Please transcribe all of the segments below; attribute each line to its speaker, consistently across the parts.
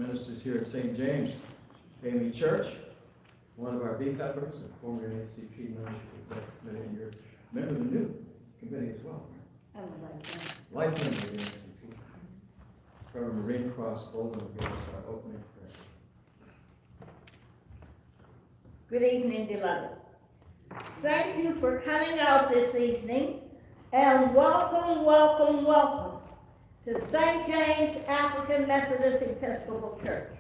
Speaker 1: ministers here at St. James Family Church, one of our B members, and former NACP member of the committee, and you're a member of the new committee as well.
Speaker 2: I would like that.
Speaker 1: Life member of the NACP. Reverend Marine Cross Bowman will give us our opening prayer.
Speaker 2: Good evening, beloved. Thank you for coming out this evening, and welcome, welcome, welcome to St. James African Methodist Episcopal Church.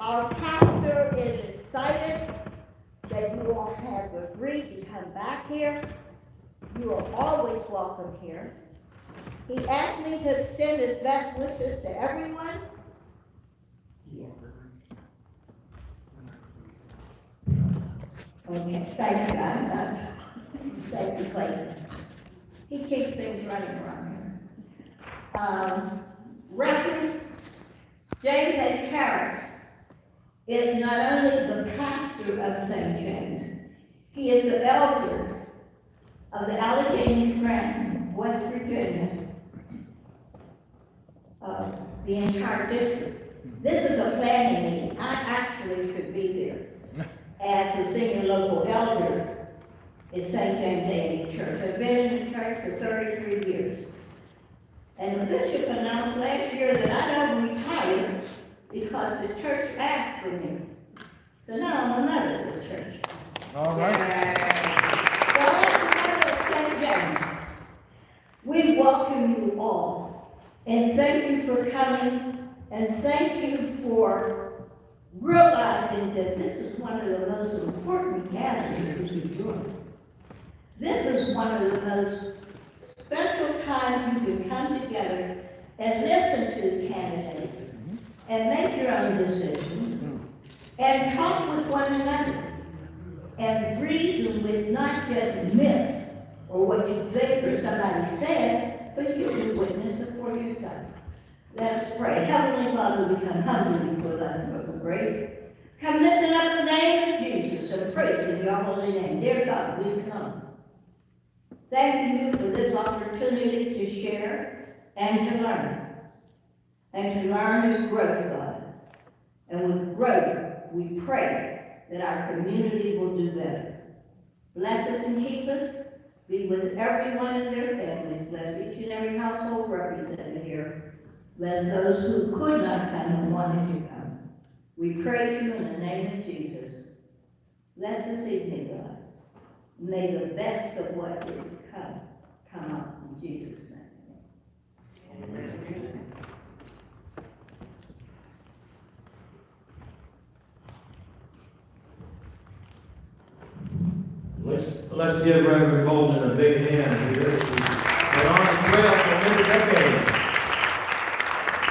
Speaker 2: Our pastor is excited that you all have agreed to come back here. You are always welcome here. He asked me to extend his best wishes to everyone. Okay, thank you. I'm not thank you, Clayton. He keeps things running around here. Reverend James H. Harris is not only the pastor of St. James, he is the elder of the Allegheny Grant, West Virginia, the entire district. This is a planning meeting. I actually should be there as the senior local elder at St. James A.M.E. Church. I've been in the church for 33 years. And the bishop announced last year that I don't retire because the church asked for me. So now I'm a mother of the church.
Speaker 1: All right.
Speaker 2: So as a mother of St. James, we welcome you all. And thank you for coming. And thank you for realizing that this is one of the most important gatherings you do. This is one of the most special times you can come together and listen to the candidates and make your own decisions and talk with one another and reason with not just myths or what you think or somebody said, but you can witness it for yourself. Let us pray. Heavenly Father, we come humbly before thy throne of grace. Come lifting up the name of Jesus and praising your holy name. Dear God, we come. Thanking you for this opportunity to share and to learn. And to learn is growth, God. And with growth, we pray that our community will do better. Bless us and keep us. Be with everyone and their families. Bless each and every household represented here. Bless those who could not come and wanted to come. We praise you in the name of Jesus. Bless this evening, God. May the best of what is to come out in Jesus' name. Amen.
Speaker 1: Let's give Reverend Golden a big hand here. They're on the trail for many decades.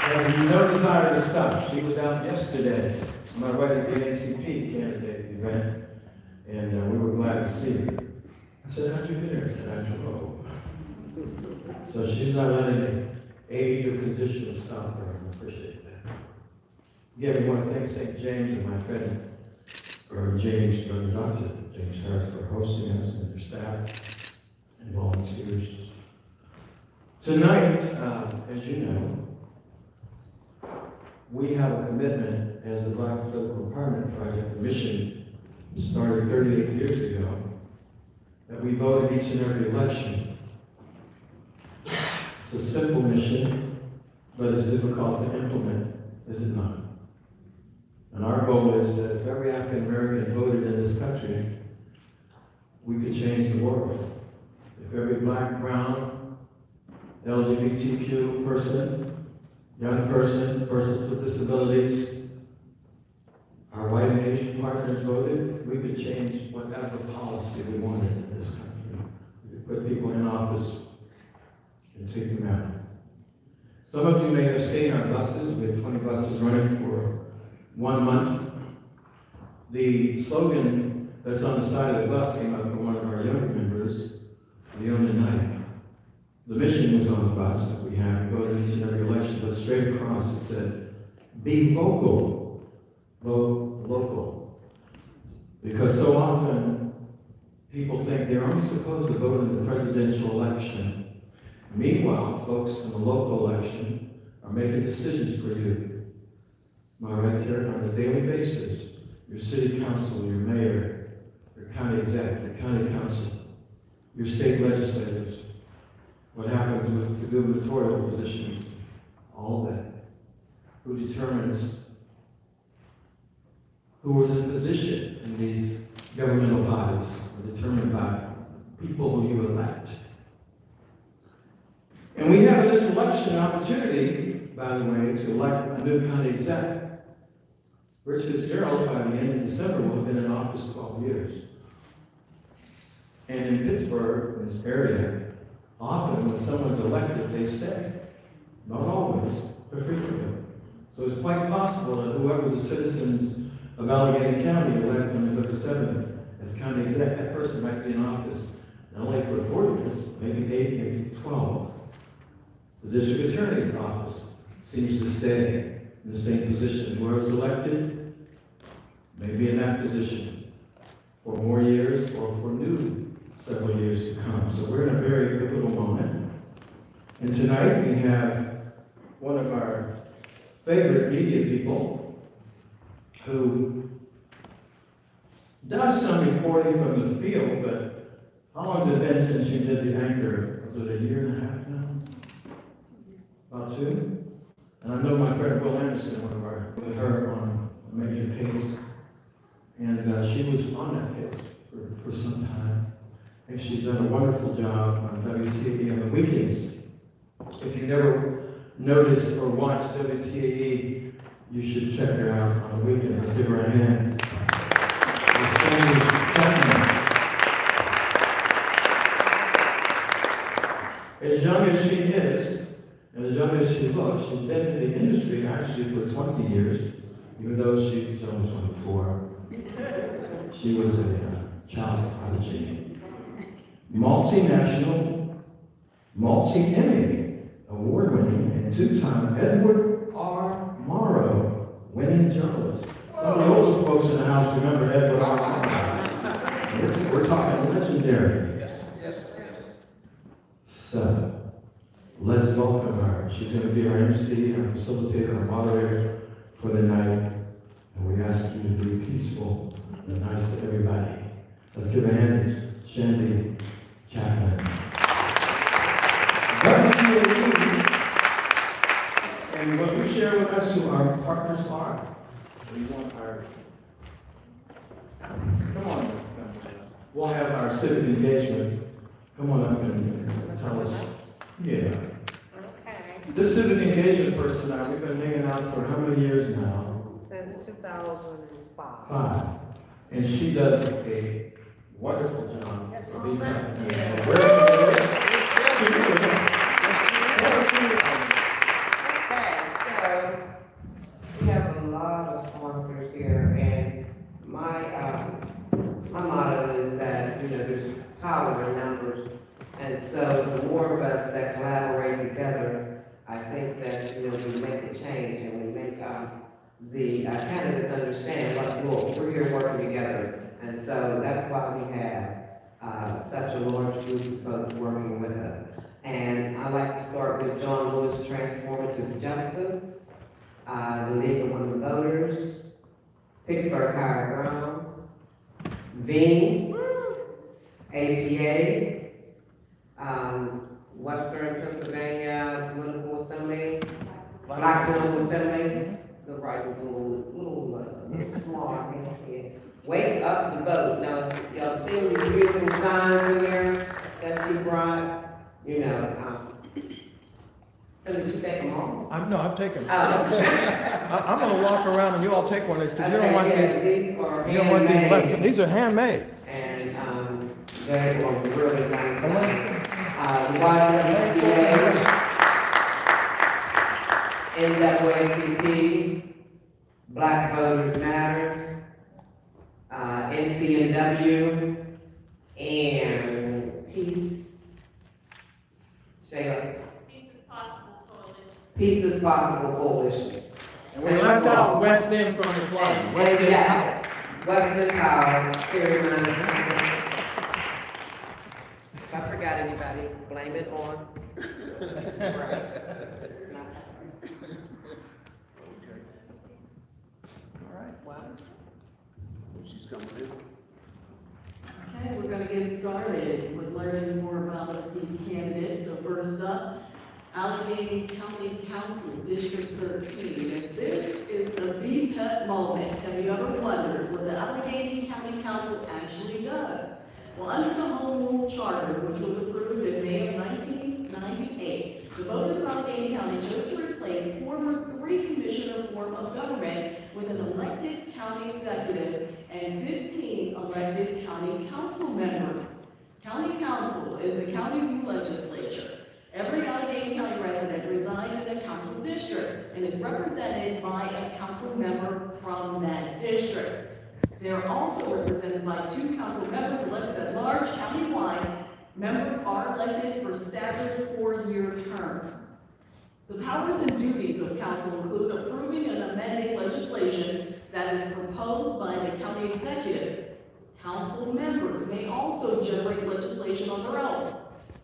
Speaker 1: And you no desire to stop. She was out yesterday on my way to the NACP candidate event, and we were glad to see her. I said, how'd you get here? I said, I drove. So she's not letting age or condition stop her. I appreciate that. Again, we want to thank St. James and my friend, Brother James, Brother Dr. James Harris, for hosting us and their staff and volunteers. Tonight, as you know, we have a commitment as the Black Political Empowerment Project, the mission started 38 years ago, that we vote in each and every election. It's a simple mission, but it's difficult to implement, is it not? And our goal is that if every African American voted in this country, we could change the world. If every black, brown, LGBTQ person, young person, persons with disabilities, our white and Asian partners voted, we could change whatever policy we wanted in this country. We could put people in office and take them out. Some of you may have seen our buses. We have 20 buses running for 1 month. The slogan that's on the side of the bus came up from one of our younger members, Leona Knight. The mission was on the bus that we have. We go to each and every election, but straight across it said, be vocal, vote local. Because so often people think they're only supposed to vote in the presidential election. Meanwhile, folks in the local election are making decisions for you. enter on a daily basis, your city council, your mayor, your county exec, your county council, your state legislators, what happens with the gubernatorial position, all that, who determines who is in position in these governmental bodies are determined by people who you elect. And we have this election opportunity, by the way, to elect a new county exec. Rich Fitzgerald, by the end of December, will have been in office 12 years. And in Pittsburgh, in this area, often when someone's elected, they stay. Not always, but frequently. So it's quite possible that whoever the citizens of Allegheny County elect on November 7th as county exec, that person might be in office not only for 4 years, maybe 8, maybe 12. The district attorney's office seems to stay in the same position. Whoever's elected may be in that position for more years or for new several years to come. So we're in a very pivotal moment. And tonight we have one of our favorite media people who does some reporting from the field, but how long has it been since you did the anchor? Was it a year and a half now? About 2? And I know my friend Will Anderson, with her on a major case, and she was on that case for some time. And she's done a wonderful job on WTAE on the weekends. If you never notice or watch WTAE, you should check her out on the weekend. Let's give her a hand. As young as she is, and as young as she looks, she's been in the industry actually for 20 years, even though she's only 24. She was a child prodigy. Multinational, multi-Emmy award-winning, and 2-time Edward R. Morrow winning journalist. Some of the older folks in the house remember Edward R. Morrow. We're talking legendary.
Speaker 3: Yes.
Speaker 1: So, let's welcome her. She's going to be our MC, our facilitator, our moderator for the night. And we ask you to be peaceful and nice to everybody. Let's give a hand to Shandy Chapman. And what we share with us who our partners are. We want our... Come on. We'll have our civic engagement. Come on up and tell us. Yeah.
Speaker 4: Okay.
Speaker 1: This civic engagement person, now, we've been hanging out for how many years now?
Speaker 4: Since 2005.
Speaker 1: 5. And she does a wonderful job.
Speaker 4: Okay, so we have a lot of sponsors here, and my motto is that, there's power in numbers. And so the more of us that collaborate together, I think that, we make a change and we make the candidates understand, look, we're here working together. And so that's why we have such a large group of folks working with us. And I'd like to start with John Lewis Transformative Justice, the League of Women Voters, Pittsburgh Higher Ground, VEAM, APA, Western Pennsylvania Political Assembly, Black Political Assembly, the right little small, I can't see it. Wake up to vote. Now, y'all seen these beautiful signs in there that she brought? So did you take them all?
Speaker 3: I'm taking.
Speaker 4: Oh.
Speaker 3: I'm gonna walk around and you all take one of these, because you don't want
Speaker 4: Okay,
Speaker 3: these,
Speaker 4: these are
Speaker 3: you don't want these left,
Speaker 4: handmade.
Speaker 3: these are handmade.
Speaker 4: And, they were really nice. YWCA, NAACP, Black Voters Matters, NCNW, and Peace. Shayla? Peace is Possible Coalition.
Speaker 3: And we left out West End from the flag. West End.
Speaker 4: Yes, Western Power, very nice. If I forgot anybody, blame it on.
Speaker 5: started with learning more about these candidates. So first up, Allegheny County Council, District 13. If this is the VPET moment, have you ever wondered what the Allegheny County Council actually does? Well, under the Home Rule Charter, which was approved in May of 1998, the voters of Allegheny County chose to replace former three-commissioner form of government with an elected county executive and 15 elected county council members. County council is the county's new legislature. Every Allegheny County resident resides in a council district and is represented by a council member from that district. They are also represented by 2 council members elected at large countywide. Members are elected for staggered 4-year terms. The powers and duties of council include approving and amending legislation that is proposed by the county executive. Council members may also generate legislation on their own.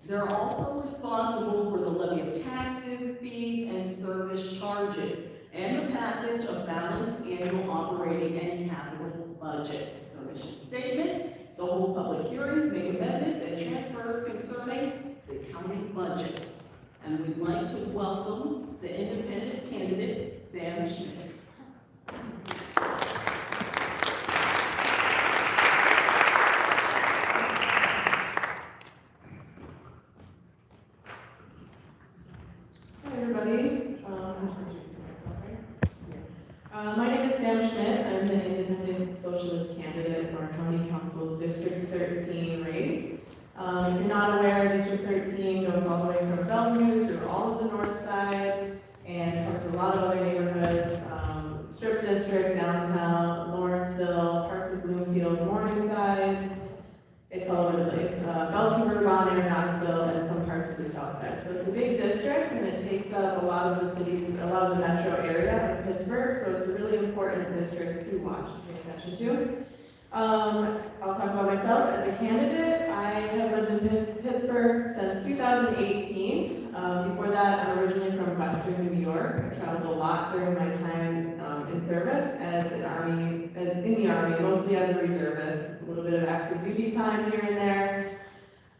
Speaker 5: They're also responsible for the levy of taxes, fees, and service charges, and the passage of balanced annual operating and capital budgets. The mission statement, to hold public hearings, make amendments, and transfers concerning the county budget. And we'd like to welcome the independent candidate, Sam Schmidt.
Speaker 6: My name is Sam Schmidt. I'm the independent socialist candidate for our county council's District 13 race. If you're not aware, District 13 goes all the way from Bellevue through all of the north side and covers a lot of other neighborhoods, Strip District, downtown, Lawrenceville, parts of Bloomfield, Morningside. It's all over the place. Bellsonburg, Bonner, Knoxville, and some parts of the south side. So it's a big district, and it takes up a lot of the cities, a lot of the metro area of Pittsburgh. So it's a really important district to watch and pay attention to. I'll talk about myself as a candidate. I have lived in Pittsburgh since 2018. Before that, I'm originally from Western New York. I traveled a lot during my time in service as in the Army, mostly as a reservist, a little bit of active duty time here and there.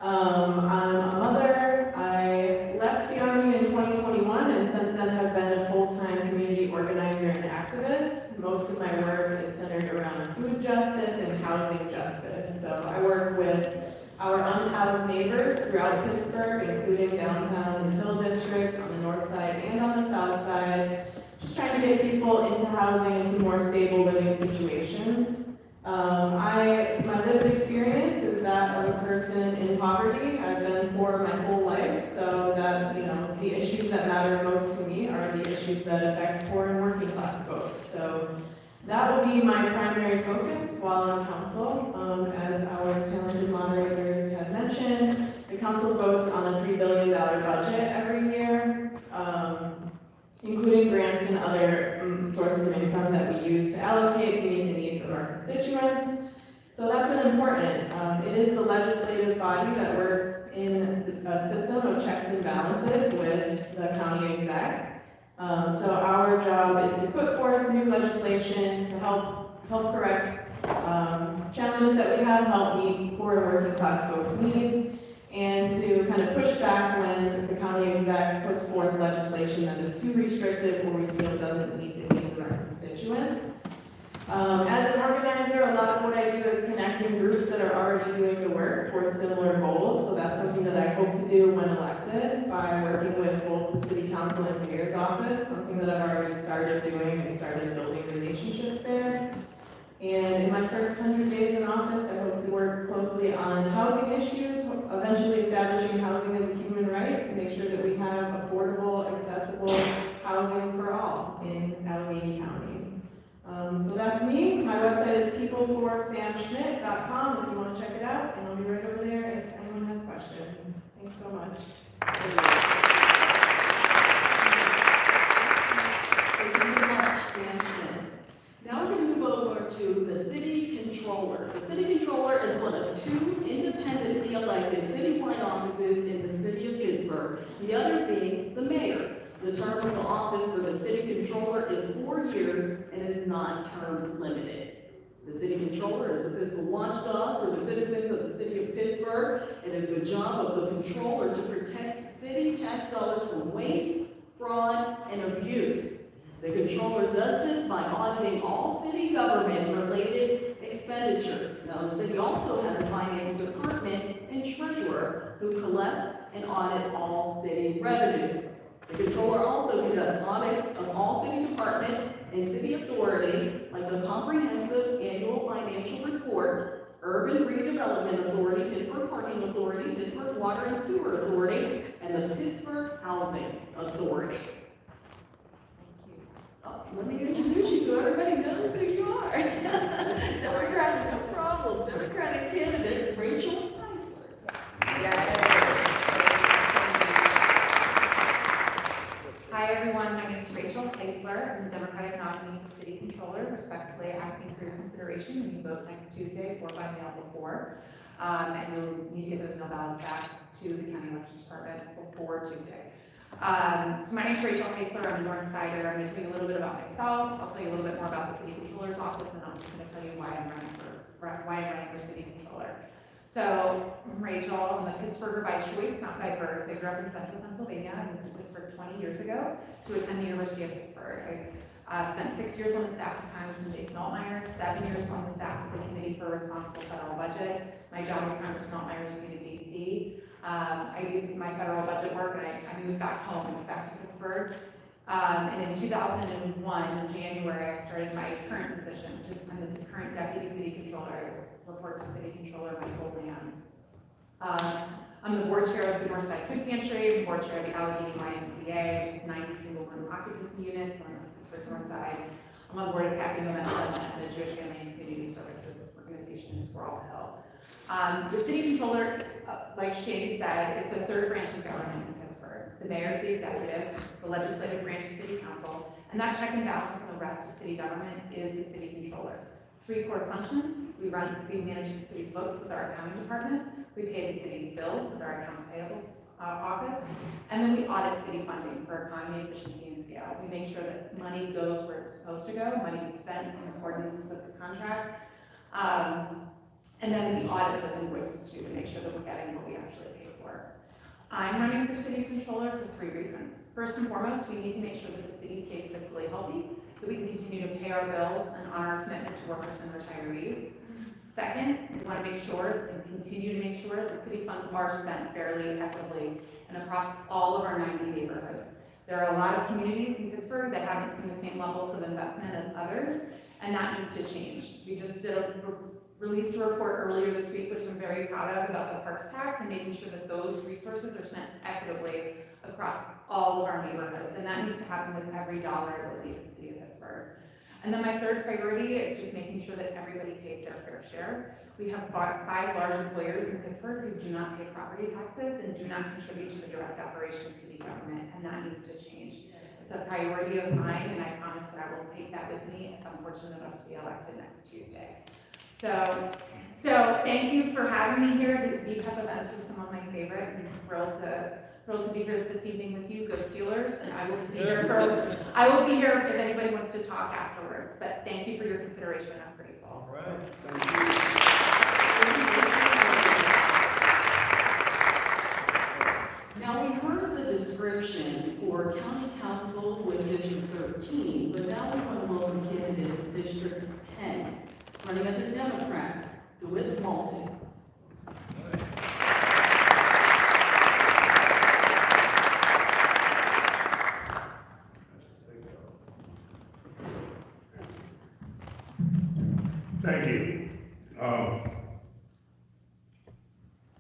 Speaker 6: I'm a mother. I left the Army in 2021 and since then have been a full-time community organizer and activist. Most of my work is centered around food justice and housing justice. So I work with our unhoused neighbors throughout Pittsburgh, including downtown and Hill District, on the north side and on the south side, just trying to get people into housing, into more stable living situations. My lived experience is that of a person in poverty. I've been poor my whole life, so that, the issues that matter most to me are the issues that affect poor and working class folks. So that will be my primary focus while on council. As our talented moderators have mentioned, the council votes on a $3 billion budget every year, including grants and other sources of income that we use to allocate to meet the needs of our constituents. So that's been important. It is the legislative body that works in a system of checks and balances with the county exec. So our job is to put forth new legislation to help correct challenges that we have, help meet poor and working class folks' needs, and to kind of push back when the county exec puts forth legislation that is too restrictive or we feel doesn't meet the needs of our constituents. As an organizer, a lot of what I do is connecting groups that are already doing the work towards similar goals. So that's something that I hope to do when elected by working with both the city council and mayor's office, something that I've already started doing and started building relationships there. And in my first 100 days in office, I hope to work closely on housing issues, eventually establishing housing as a human right to make sure that we have affordable, accessible housing for all in Allegheny County. So that's me. My website is peopleforsamschmidt.com if you want to check it out, and I'll be right over there if anyone has questions. Thanks so much.
Speaker 5: Thank you so much, Sam Schmidt. Now we're going to move over to the city controller. The city controller is one of 2 independently elected citywide offices in the city of Pittsburgh, the other being the mayor. The term of the office for the city controller is 4 years and is not term limited. The city controller controller as the fiscal watchdog for the citizens of the city of Pittsburgh. It is the job of the controller to protect city tax dollars from waste, fraud, and abuse. The controller does this by auditing all city government-related expenditures. Now, the city also has a finance department and treasurer who collect and audit all city revenues. The controller also conducts audits of all city departments and city authorities, like the Comprehensive Annual Financial Report, Urban Redevelopment Authority, Pittsburgh Parking Authority, Pittsburgh Water and Sewer Authority, and the Pittsburgh Housing Authority. Let me introduce you so everybody knows who you are. Democratic, no problem, Democratic candidate Rachel Heisler.
Speaker 7: Hi, everyone. My name is Rachel Heisler. I'm the Democratic nominee for City Controller. Respectfully asking for your consideration when you vote next Tuesday or by mail before. And you'll need to get those mail ballots back to the County Elections Department before Tuesday. So my name is Rachel Heisler. I'm a North Sider. I'm going to tell you a little bit about myself. I'll tell you a little bit more about the City Controller's office, and I'm just going to tell you why I'm running for City Controller. So, I'm Rachel. I'm a Pittsburgher by choice, not by birth. I grew up in Central Pennsylvania. I moved to Pittsburgh 20 years ago to attend the University of Pittsburgh. I spent 6 years on the staff of Congressman Jason Altmaier, 7 years on the staff of the Committee for a Responsible Federal Budget. My job with Congressman Altmaier took me to DC. I used my federal budget work, and I moved back home and moved back to Pittsburgh. And in 2001, in January, I started my current position, which is I'm the current Deputy City Controller. I report to City Controller Michael Lamb. I'm the board chair of the Northside Food Pantry, board chair of the Allegheny YMCA, which is 90 single-room occupancy units on the Pittsburgh Northside. I'm on the board of Cafe Momentum and the Jewish Family and Community Services Organization in Squirrel Hill. The City Controller, like Shady said, is the third branch of government in Pittsburgh. The mayor is the executive, the legislative branch is City Council, and that check and balance on the rest of city government is the City Controller. 3 core functions: we manage the city's books with our accounting department, we pay the city's bills with our accounts payables office, and then we audit city funding for economy, efficiency, and scale. We make sure that money goes where it's supposed to go, money is spent in accordance with the contract. And then we audit those invoices too, to make sure that we're getting what we actually pay for. I'm running for City Controller for 3 reasons. First and foremost, we need to make sure that the city stays fiscally healthy, that we can continue to pay our bills and honor our commitment to workers and retirees. Second, we want to make sure and continue to make sure that city funds are spent fairly, equitably, and across all of our 90 neighborhoods. There are a lot of communities in Pittsburgh that haven't seen the same levels of investment as others, and that needs to change. We just released a report earlier this week, which I'm very proud of, about the parks tax and making sure that those resources are spent equitably across all of our neighborhoods. And that needs to happen with every dollar that leaves the city of Pittsburgh. And then my third priority is just making sure that everybody pays their fair share. We have 5 large employers in Pittsburgh who do not pay property taxes and do not contribute to the direct operation of city government, and that needs to change. It's a priority of mine, and I promise that I will take that with me if I'm fortunate enough to be elected next Tuesday. So thank you for having me here. The BPEP events are some of my favorite. I'm thrilled to be here this evening with you. Go Steelers! And I will be here if anybody wants to talk afterwards. But thank you for your consideration. I'm grateful.
Speaker 3: All right, thank you.
Speaker 5: Now, we heard the description for County Council with District 13, but now we want to welcome candidates with District 10. Running as a Democrat, DeWitt Malton.
Speaker 8: Thank you.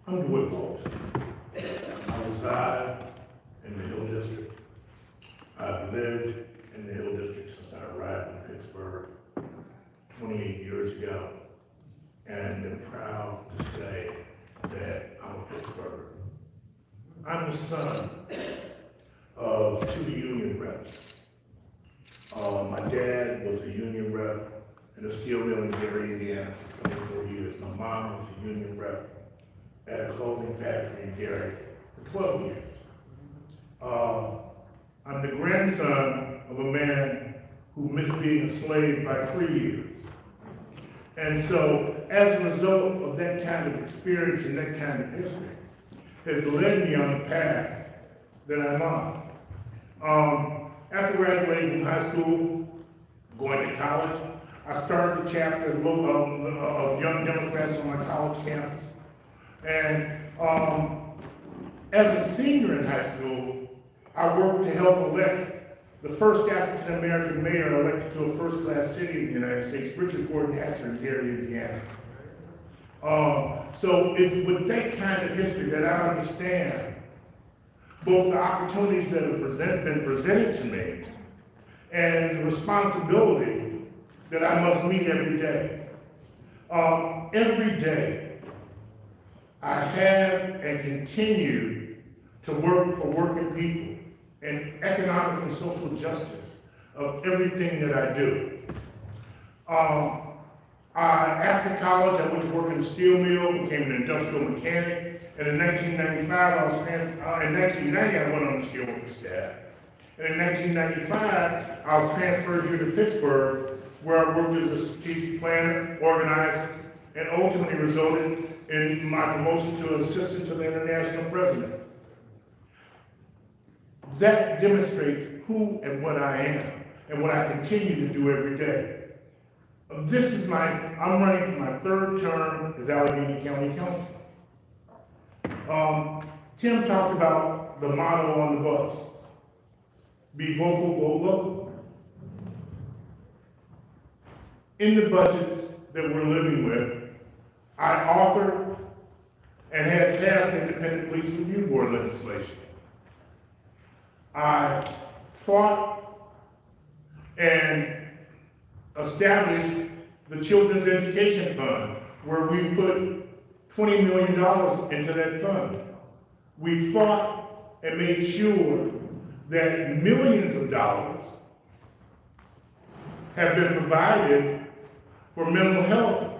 Speaker 8: I'm DeWitt Malton. I reside in the Hill District. I've lived in the Hill District since I arrived in Pittsburgh 28 years ago, and I'm proud to say that I'm a Pittsburgher. I'm the son of 2 union reps. My dad was a union rep in a steel mill in Gary, Indiana for 24 years. My mom was a union rep at a clothing factory in Gary for 12 years. I'm the grandson of a man who missed being a slave by 3 years. And so, as a result of that kind of experience and that kind of history, has led me on the path that I'm on. After graduating from high school, going to college, I started a chapter of Young Democrats on my college campus. And as a senior in high school, I worked to help elect the first African-American mayor elected to a first-class city in the United States, Richard Gordon Hatcher in Gary, Indiana. So it's with that kind of history that I understand both the opportunities that have been presented to me and the responsibility that I must meet every day. Every day, I have and continue to work for working people and economic and social justice of everything that I do. After college, I went to work in a steel mill, became an industrial mechanic, and in 1990, I went on the steelworkers staff. And in 1995, I was transferred here to Pittsburgh, where I worked as a strategic planner, organizer, and ultimately resulted in my promotion to an assistant to the international president. That demonstrates who and what I am, and what I continue to do every day. I'm running for my third term as Allegheny County Council. Tim talked about the motto on the bus. Be vocal, vote local. In the budgets that we're living with, I authored and had passed independent police review board legislation. I fought and established the Children's Education Fund, where we put $20 million into that fund. We fought and made sure that millions of dollars have been provided for mental health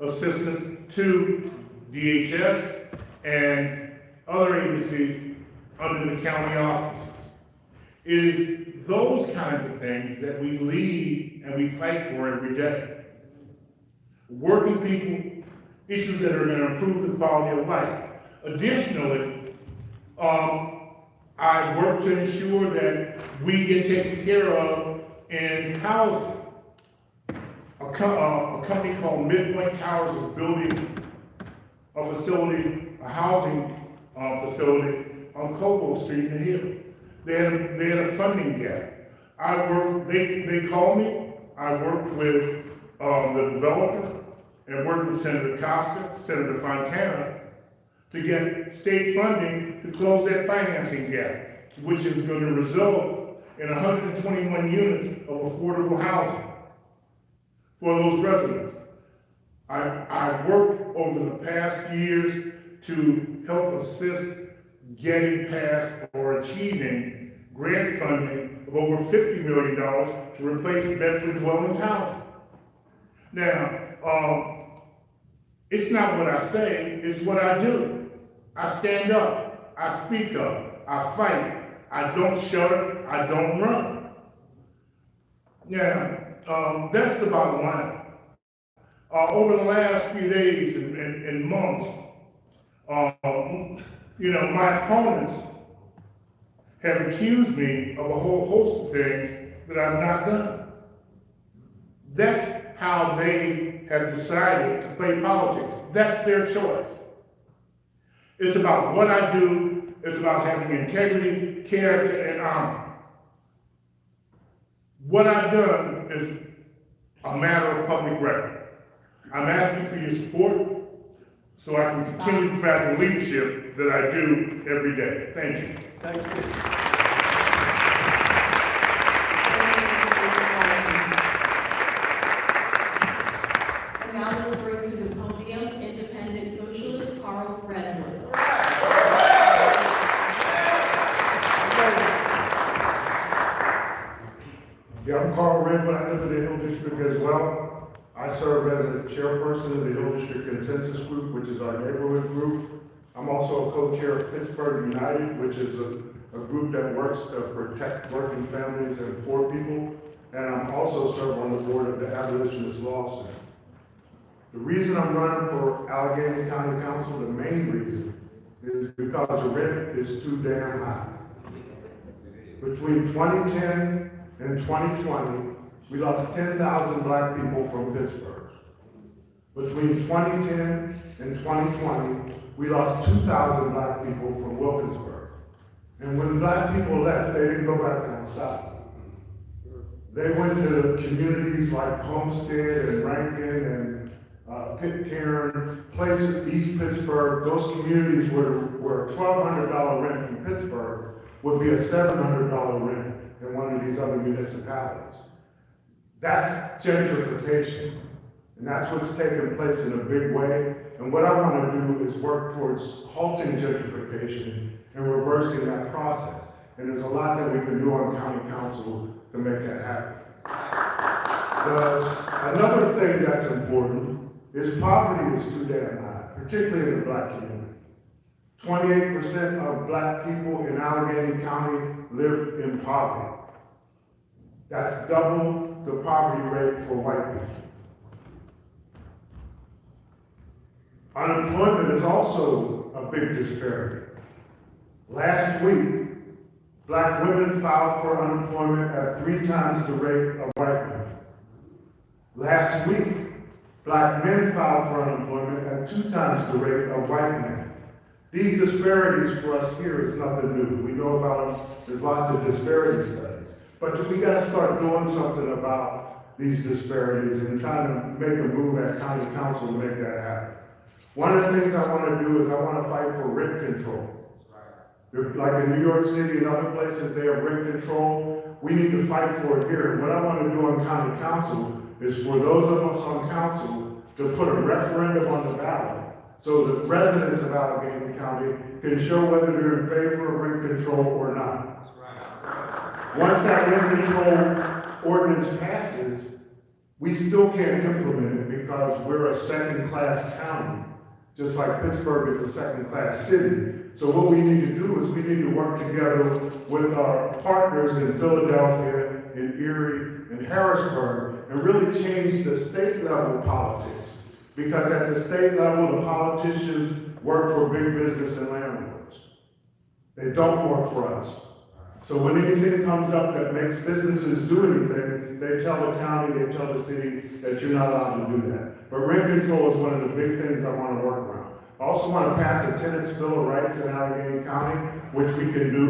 Speaker 8: assistance to DHS and other agencies under the county offices. It is those kinds of things that we lead and we fight for every day. Working people, issues that are going to improve the quality of life. Additionally, I work to ensure that we get taken care of in housing. A company called Midpoint Towers is building a facility, a housing facility on Cobo Street in the Hill. They had a funding gap. They called me, I worked with the developer and worked with Senator Costa, Senator Fontana, to get state funding to close that financing gap, which is going to result in 121 units of affordable housing for those residents. I've worked over the past years to help assist getting past or achieving grant funding of over $50 million to replace Bedford dwellings housing. Now, it's not what I say, it's what I do. I stand up, I speak up, I fight, I don't shut up, I don't run. Now, that's the bottom line. Over the last few days and months, my opponents have accused me of a whole host of things that I've not done. That's how they have decided to play politics. That's their choice. It's about what I do, it's about having integrity, character, and honor. What I've done is a matter of public record. I'm asking for your support so I can continue to provide the leadership that I do every day. Thank you.
Speaker 3: Thank you.
Speaker 5: And now let's bring to the podium Independent Socialist Carl Redwood.
Speaker 9: Yeah, I'm Carl Redwood. I live in the Hill District as well. I serve as a chairperson of the Hill District Consensus Group, which is our neighborhood group. I'm also a co-chair of Pittsburgh United, which is a group that works to protect working families and poor people. and I'm also serve on the board of the Abolitionist Law Center. The reason I'm running for Allegheny County Council, the main reason, is because the rent is too damn high. Between 2010 and 2020, we lost 10,000 black people from Pittsburgh. Between 2010 and 2020, we lost 2,000 black people from Wilkinsburg. And when black people left, they didn't go back down south. They went to communities like Homestead and Rankin and Pitcairn, places, East Pittsburgh, those communities where a $1,200 rent in Pittsburgh would be a $700 rent in one of these other municipalities. That's gentrification, and that's what's taking place in a big way. And what I want to do is work towards halting gentrification and reversing that process. And there's a lot that we can do on county council to make that happen. Another thing that's important is poverty is too damn high, particularly in the black community. 28% of black people in Allegheny County live in poverty. That's double the poverty rate for white people. Unemployment is also a big disparity. Last week, black women filed for unemployment at 3 times the rate of white women. Last week, black men filed for unemployment at 2 times the rate of white men. These disparities for us here is nothing new. We know about them. There's lots of disparity studies. But we got to start doing something about these disparities and trying to make a move at county council to make that happen. One of the things I want to do is I want to fight for rent control. Like in New York City and other places, they have rent control. We need to fight for it here. And what I want to do on county council is for those of us on council to put a referendum on the ballot so that residents of Allegheny County can show whether they're in favor of rent control or not. Once that rent control ordinance passes, we still can't implement it because we're a second-class county, just like Pittsburgh is a second-class city. So what we need to do is we need to work together with our partners in Philadelphia, in Erie, and Harrisburg, and really change the state-level politics. Because at the state level, the politicians work for big business and landlords. They don't work for us. So when anything comes up that makes businesses do anything, they tell the county, they tell the city that you're not allowed to do that. But rent control is one of the big things I want to work around. I also want to pass a tenants' bill of rights in Allegheny County, which we can do,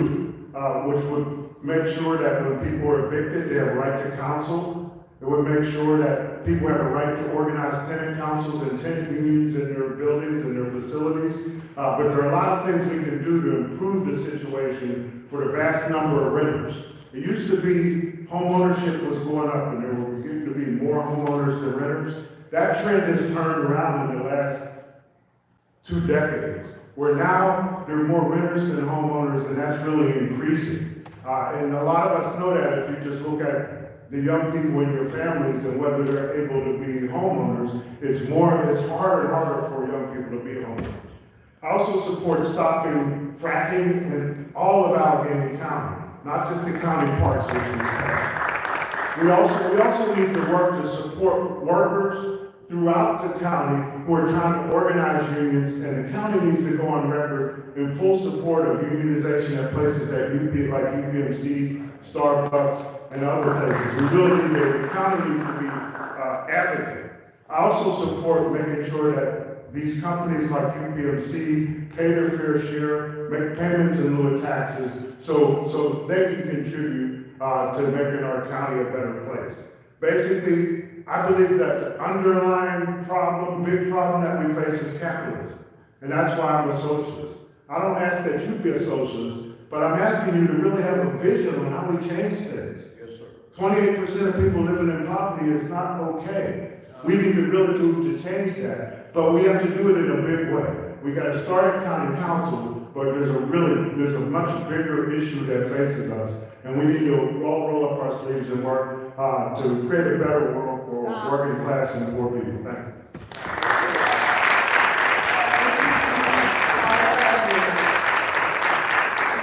Speaker 9: which would make sure that when people are evicted, they have a right to counsel. It would make sure that people have a right to organize tenant councils and tenant unions in their buildings and their facilities. But there are a lot of things we can do to improve the situation for the vast number of renters. It used to be home ownership was going up and there were used to be more homeowners than renters. That trend has turned around in the last 2 decades, where now there are more renters than homeowners, and that's really increasing. And a lot of us know that if you just look at the young people in your families and whether they're able to be homeowners, it's harder and harder for young people to be homeowners. I also support stopping fracking in all of Allegheny County, not just the county parks, which is passed. We also need to work to support workers throughout the county who are trying to organize unions, and the county needs to go on record in full support of unionization at places like UPMC, Starbucks, and other places. We really need the county needs to be advocate. I also support making sure that these companies like UPMC pay their fair share, make payments in lieu of taxes, so they can contribute to making our county a better place. Basically, I believe that the underlying problem, big problem that we face is capitalism. And that's why I'm a socialist. I don't ask that you be a socialist, but I'm asking you to really have a vision on how we change things. 28% of people living in poverty is not okay. We need to really do to change that, but we have to do it in a big way. We got to start at county council, but there's a much bigger issue that faces us, and we need to all roll up our sleeves and work to create a better world for working class and poor people. Thank you.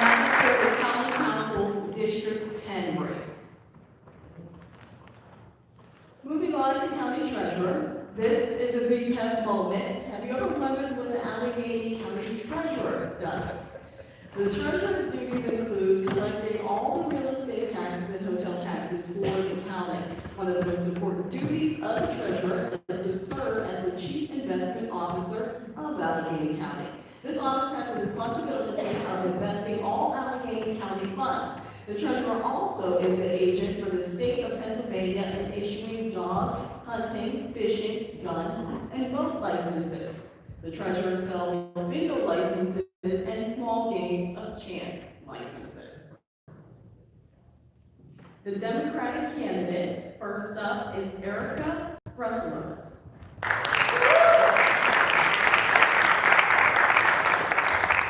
Speaker 5: Now, for the County Council District 10 race. on to county treasurer. This is a VPEP moment. Have you ever wondered what the Allegheny County treasurer does? The treasurer's duties include collecting all the real estate taxes and hotel taxes for the county. One of the most important duties of the treasurer is to serve as the chief investment officer of Allegheny County. This office has the responsibility of investing all Allegheny County funds. The treasurer also is the agent for the state of Pennsylvania in issuing dog, hunting, fishing, gun, and boat licenses. The treasurer sells bingo licenses and small games of chance licenses. The Democratic candidate, first up, is Erica Russlers.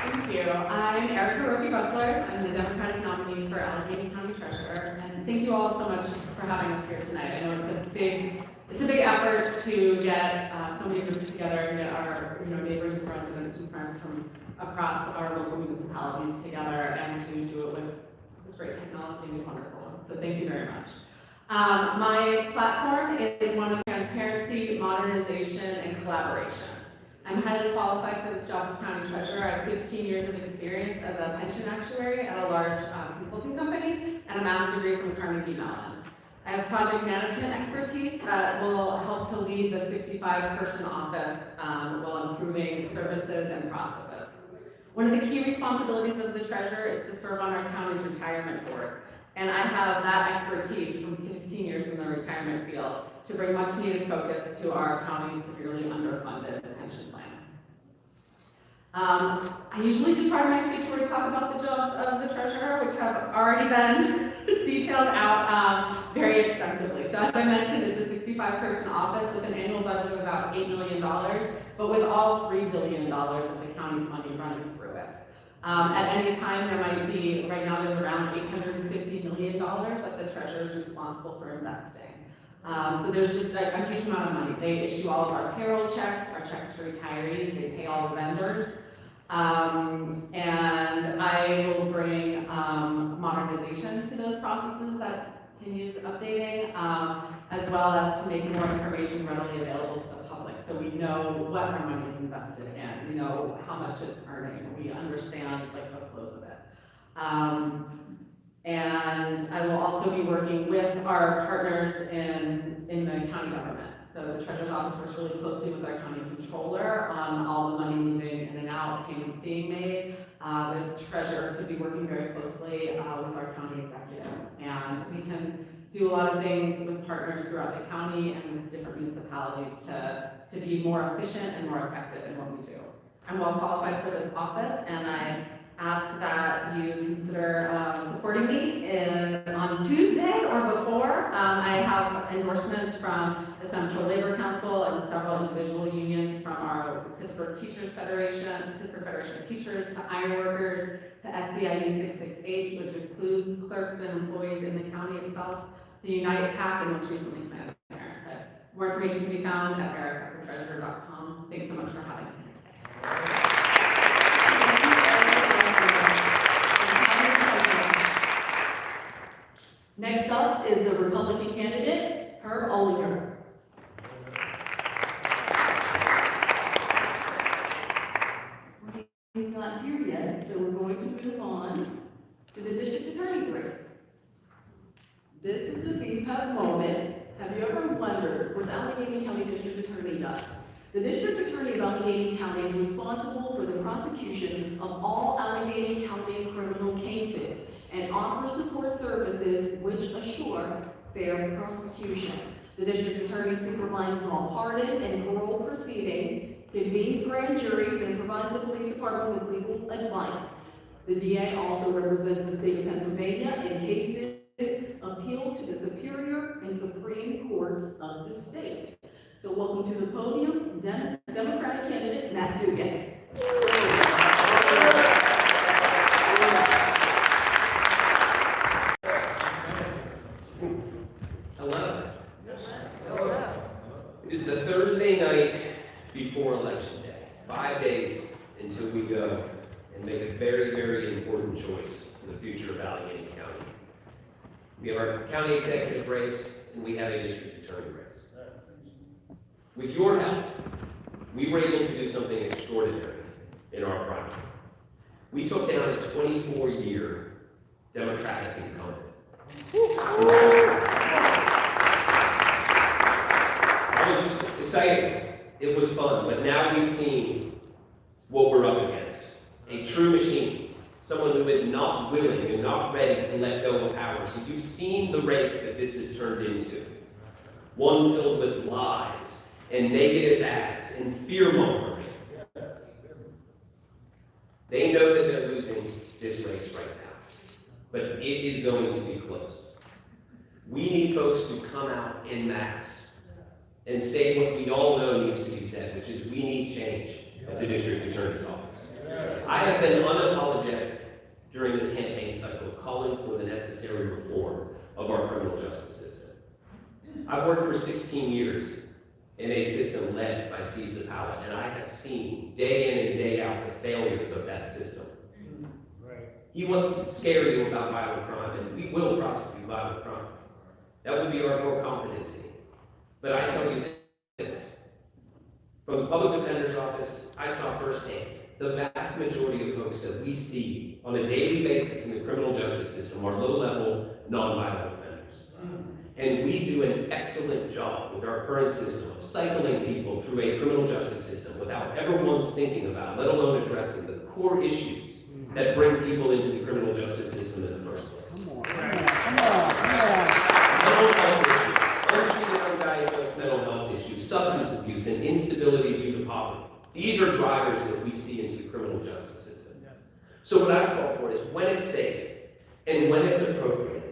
Speaker 6: Thank you. I'm Erica Roby Russler. I'm the Democratic nominee for Allegheny County Treasurer, and thank you all so much for having us here tonight. I know it's a big effort to get so many groups together and get our neighbors and residents and friends from across our local municipalities together and to do it with this great technology is wonderful. So thank you very much. My platform is one of transparency, modernization, and collaboration. I'm highly qualified for this job of county treasurer. I have 15 years of experience as a pension actuary at a large consulting company and a master's degree from Carnegie Mellon. I have project management expertise that will help to lead the 65-person office while improving services and processes. One of the key responsibilities of the treasurer is to serve on our county's retirement board. And I have that expertise from 15 years in the retirement field to bring much needed focus to our county's severely underfunded pension plan. I usually do part of my speech where we talk about the jobs of the treasurer, which have already been detailed out very extensively. So as I mentioned, it's a 65-person office with an annual budget of about $8 million, but with all $3 billion of the county's money running through it. At any time, there might be, right now there's around $850 million that the treasurer is responsible for investing. So there's just a huge amount of money. They issue all of our payroll checks, our checks to retirees, they pay all the vendors. And I will bring modernization to those processes that can use updating, as well as to make more information readily available to the public. So we know what our money is invested in, we know how much it's earning, we understand the flows of it. And I will also be working with our partners in the county government. So the treasurer's office works really closely with our county controller on all the money moving in and out, payments being made. The treasurer could be working very closely with our county executive. And we can do a lot of things with partners throughout the county and with different municipalities to be more efficient and more effective in what we do. I'm well qualified for this office, and I ask that you consider supporting me on Tuesday or before. I have endorsements from the Central Labor Council and several individual unions, from our Pittsburgh Teachers Federation, Pittsburgh Federation of Teachers, to Ironworkers, to SCIU 668, which includes clerks and employees in the county itself, the United PAC, and most recently Planned Parenthood. More information can be found at ericafortreasurer.com. Thanks so much for having us here today. Next up is the Republican candidate, Herb Olinger. He's not here yet, so we're going to move on to the district attorney's race. This is a VPEP moment. Have you ever wondered what the Allegheny County District Attorney does? The District Attorney of Allegheny County is responsible for the prosecution of all Allegheny County criminal cases and offers support services which assure fair prosecution. The District Attorney supervises all pardon and parole proceedings, convenes grand juries, and provides the police department with legal advice. The DA also represents the state of Pennsylvania in cases appealed to the Superior and Supreme Courts of the state. So welcome to the podium, Democratic candidate Matt Dugan.
Speaker 10: Hello. Hello. It is the Thursday night before Election Day. 5 days until we go and make a very, very important choice for the future of Allegheny County. We have our county executive race, and we have a district attorney race. With your help, we were able to do something extraordinary in our primary. We took down a 24-year Democratic incumbent. It was exciting, it was fun, but now we've seen what we're up against. A true machine, someone who is not willing and not ready to let go of power. So you've seen the race that this has turned into. One filled with lies and negative ads and fear-mongering. They know that they're losing this race right now, but it is going to be close. We need folks to come out en masse and say what we all know needs to be said, which is we need change at the district attorney's office. I have been unapologetic during this campaign cycle, calling for the necessary reform of our criminal justice system. I've worked for 16 years in a system led by Steve Zappala, and I have seen day in and day out the failures of that system. He wants to scare you about violent crime, and we will prosecute violent crime. That would be our core competency. But I tell you this, from the public defender's office, I saw firsthand the vast majority of folks that we see on a daily basis in the criminal justice system are low-level, non-violent offenders. And we do an excellent job with our current system of cycling people through a criminal justice system without ever once thinking about, let alone addressing, the core issues that bring people into the criminal justice system in the first place. Mental health issues, untreated, undiagnosed mental health issues, substance abuse, and instability due to poverty. These are drivers that we see into the criminal justice system. So what I've called for is when it's safe and when it's appropriate,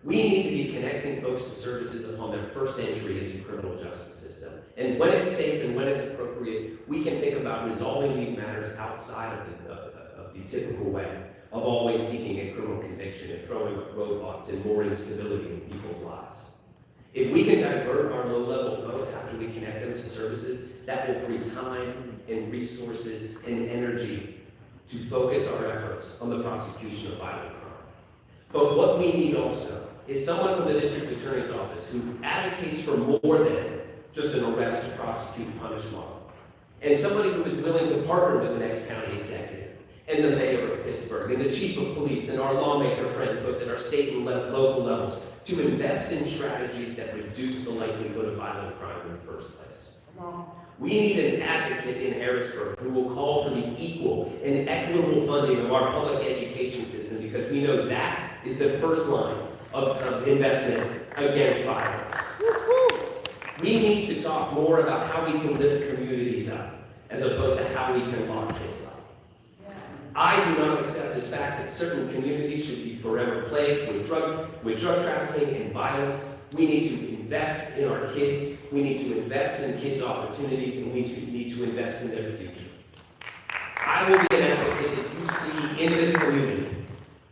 Speaker 10: we need to be connecting folks to services upon their first entry into the criminal justice system. And when it's safe and when it's appropriate, we can think about resolving these matters outside of the typical way of always seeking a criminal conviction and throwing up roadblocks and more instability in people's lives. If we can divert our low-level folks after we connect them to services, that will free time and resources and energy to focus our efforts on the prosecution of violent crime. But what we need also is someone from the district attorney's office who advocates for more than just an arrest, prosecute, punish model. And somebody who is willing to partner with the next county executive and the mayor of Pittsburgh and the chief of police and our lawmaker friends, both at our state and local levels, to invest in strategies that reduce the likelihood of violent crime in the first place. We need an advocate in Harrisburg who will call for the equal and equitable funding of our public education system, because we know that is the first line of investment against violence. We need to talk more about how we can lift communities up, as opposed to how we can lock kids up. I do not accept this fact that certain communities should be forever plagued with drug trafficking and violence. We need to invest in our kids. We need to invest in kids' opportunities, and we need to invest in their future. I will be an advocate if you see in the community.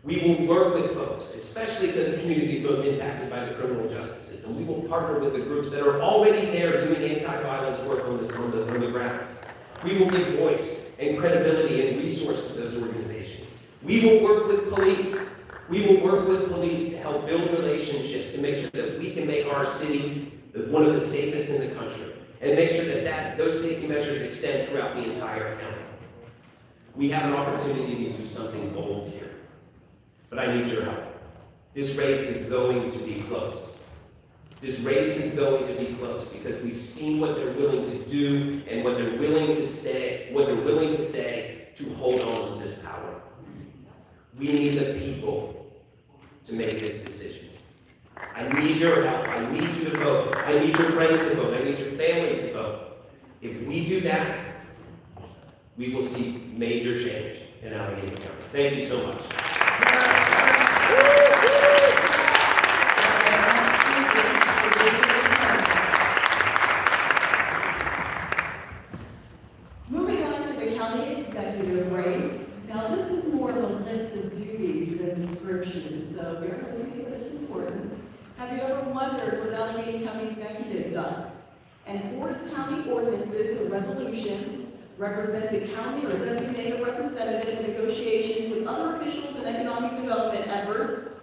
Speaker 10: We will work with folks, especially the communities most impacted by the criminal justice system. We will partner with the groups that are already there doing anti-violence work on the ground. We will give voice and credibility and resource to those organizations. We will work with police. We will work with police to help build relationships to make sure that we can make our city one of the safest in the country, and make sure that those safety measures extend throughout the entire county. We have an opportunity to do something bold here, but I need your help. This race is going to be close. This race is going to be close because we've seen what they're willing to do and what they're willing to say, to hold on to this power. We need the people to make this decision. I need your help. I need you to vote. I need your friends to vote. I need your family to vote. If we do that, we will see major change in Allegheny County. Thank you so much.
Speaker 5: Moving on to the county executive race. Now, this is more of a list of duties than description, so bear with me, but it's important. Have you ever wondered what Allegheny County Executive does? Enforce county ordinances or resolutions, represent the county or designated representative in negotiations with other officials in economic development efforts,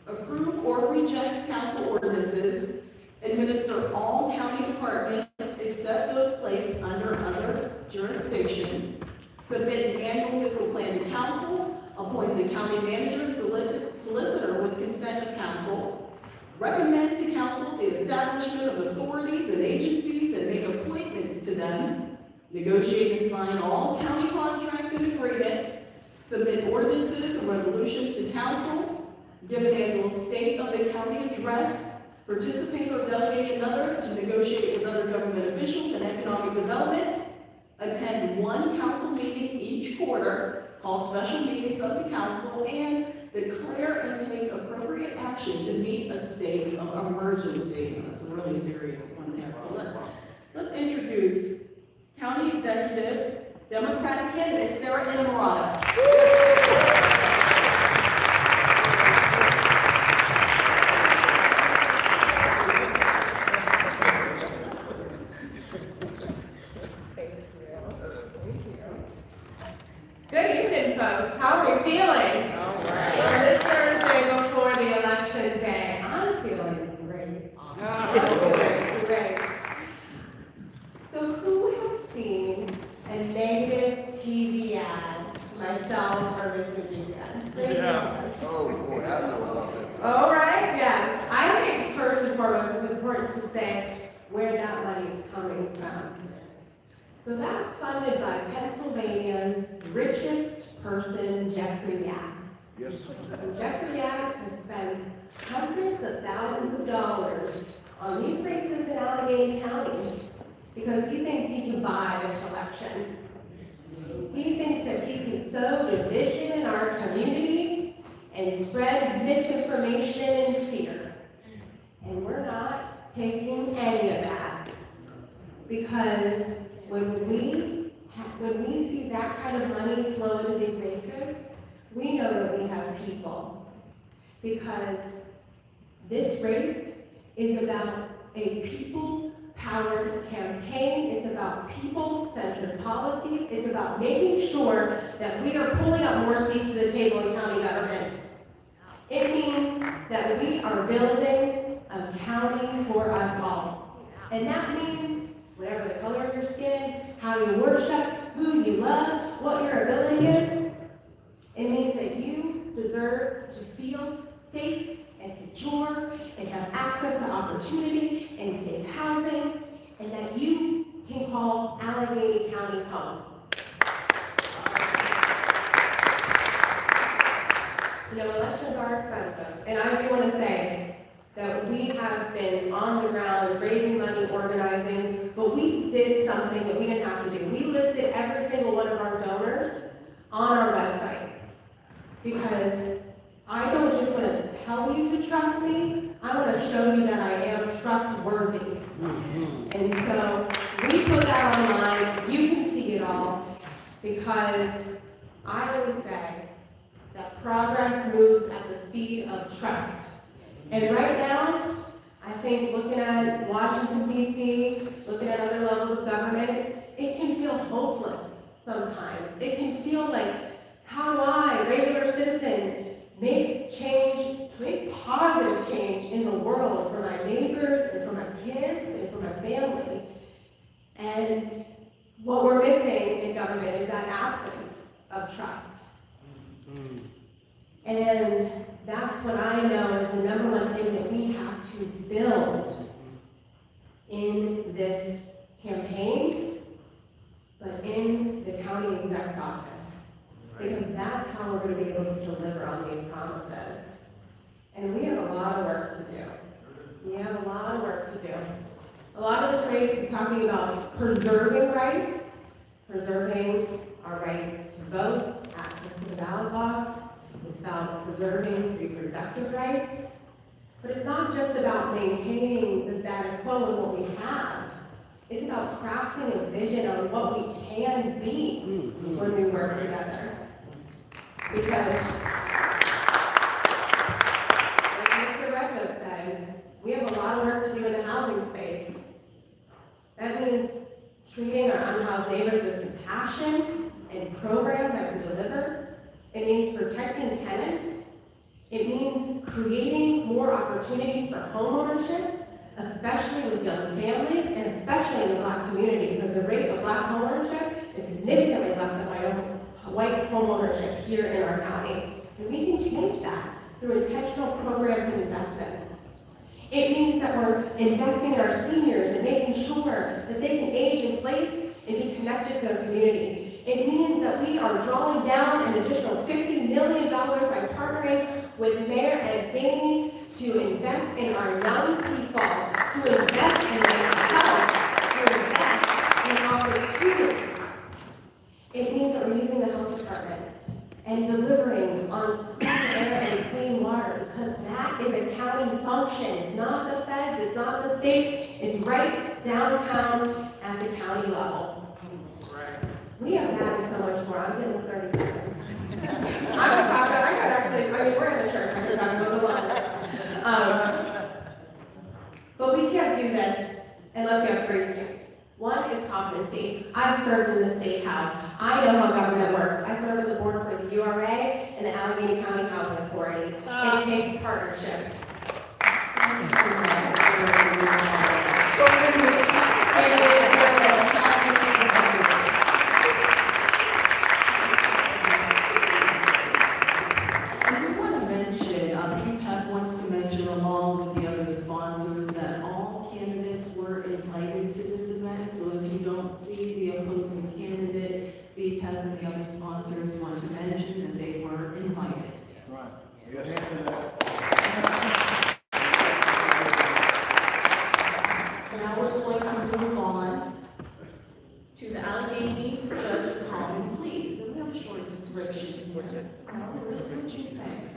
Speaker 5: approve or reject council ordinances, administer all county departments, except those placed under other jurisdictions, submit an annual fiscal plan to council, appoint the county manager and solicitor with consent of council, recommend to council the establishment of authorities and agencies and make appointments to them, negotiate and sign all county contracts and agreements, submit ordinances and resolutions to council, give an annual state of the county address, participate or delegate another to negotiate with other government officials and economic development, attend one council meeting each quarter, call special meetings of the council, and declare and take appropriate action to meet a state of emergency. That's a really serious one there. So let's introduce County Executive Democratic candidate Sarah Inamorata.
Speaker 11: Good evening, folks. How are we feeling?
Speaker 3: All
Speaker 11: On this Thursday before the election day, I'm feeling great. Great. So who has seen a negative TV ad, myself or Mr. Deacon?
Speaker 3: Yeah.
Speaker 12: Oh, boy, I know about that.
Speaker 11: All right, yes. I think first and foremost, it's important to say where that money is coming from. So that's funded by Pennsylvania's richest person, Jeffrey Yass.
Speaker 12: Yes.
Speaker 11: And Jeffrey Yass has spent hundreds of thousands of dollars on these races in Allegheny County because he thinks he can buy this election. He thinks that he can sow division in our community and spread misinformation and fear. And we're not taking any of that because when we see that kind of money flow into these races, we know that we have people. Because this race is about a people-powered campaign. It's about people-centered policies. It's about making sure that we are pulling up more seats to the table in county government. It means that we are building a county for us all. And that means whatever the color of your skin, how you worship, who you love, what your ability is, it means that you deserve to feel safe and secure and have access to opportunity and safe housing, and that you can call Allegheny County home. You know, elections are expensive, and I do want to say that we have been on the ground raising money, organizing, but we did something that we didn't have to do. We listed every single one of our donors on our website. Because I don't just want to tell you to trust me, I want to show you that I am trustworthy. And so we put that online, you can see it all, because I always say that progress moves at the speed of trust. And right now, I think looking at Washington DC, looking at other levels of government, it can feel hopeless sometimes. It can feel like, how do I, regular citizen, make change, make positive change in the world for my neighbors and for my kids and for my family? And what we're missing in government is that absence of trust. And that's what I know is the number one thing that we have to build in this campaign, but in the county exec's office. Because that's how we're going to be able to deliver on these promises. And we have a lot of work to do. We have a lot of work to do. A lot of this race is talking about preserving rights, preserving our right to vote, access to the ballot box. It's about preserving reproductive rights. But it's not just about maintaining the status quo and what we have. It's about crafting a vision on what we can be when we work together. Because, like Mr. Redwood said, we have a lot of work to do in the housing space. That means treating our unhoused neighbors with compassion and programs that we deliver. It means protecting tenants. It means creating more opportunities for homeownership especially with young families and especially in the Black community, because the rate of Black homeownership is significantly less than white homeownership here in our county. And we can change that through intentional programs and investment. It means that we're investing in our seniors and making sure that they can age in place and be connected to their community. It means that we are drawing down an additional $50 million by partnering with Mayor Ed Bainey to invest in our young people, to invest in their health, to invest in our students. It means that we're using the health department and delivering on clean air and clean water, because that is a county function. It's not the feds, it's not the state, it's right downtown at the county level. We have added so much more. I'm getting 30 seconds. We're in the church, I'm talking about the water. But we can't do this unless we have three things. One is competency. I've served in the State House. I know how government works. I serve on the board for the URA and the Allegheny County Housing Authority. It takes partnerships.
Speaker 5: I do want to mention, EPAC wants to mention along with the other sponsors that all candidates were invited to this event. So if you don't see the opposing candidate, EPAC and the other sponsors want to mention that they were invited.
Speaker 3: Right. Yes.
Speaker 5: Now we're going to move on to the Allegheny Judge of Common Pleas. And we have a short description for it. We're switching things.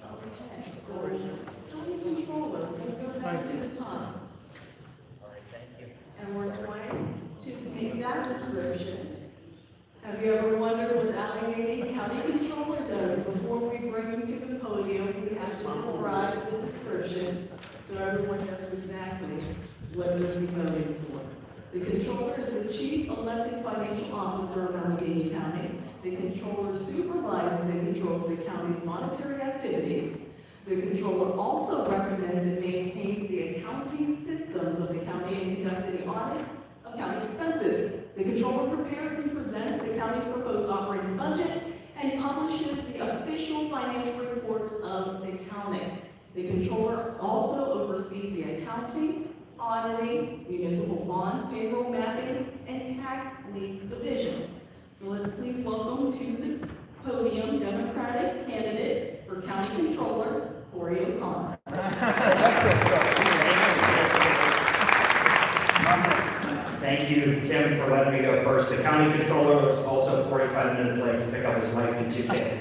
Speaker 5: Okay, so county controller, we'll go back to the top. And we're going to make that description. Have you ever wondered what the Allegheny County Controller does? Before we bring him to the podium, we have to describe the description so everyone knows exactly what they're voting for. The controller is the chief elected financial officer of Allegheny County. The controller supervises and controls the county's monetary activities. The controller also recommends and maintains the accounting systems of the county and conducts any audits of county expenses. The controller prepares and presents the county's proposed operating budget and publishes the official financial report of the county. The controller also oversees the accounting, auditing, municipal bonds, payroll mapping, and tax lien divisions. So let's please welcome to the podium Democratic candidate for County Controller, Corey O'Connor.
Speaker 13: Thank you, Tim, for letting me go first. The county controller was also 45 minutes late to pick up his wife and 2 kids.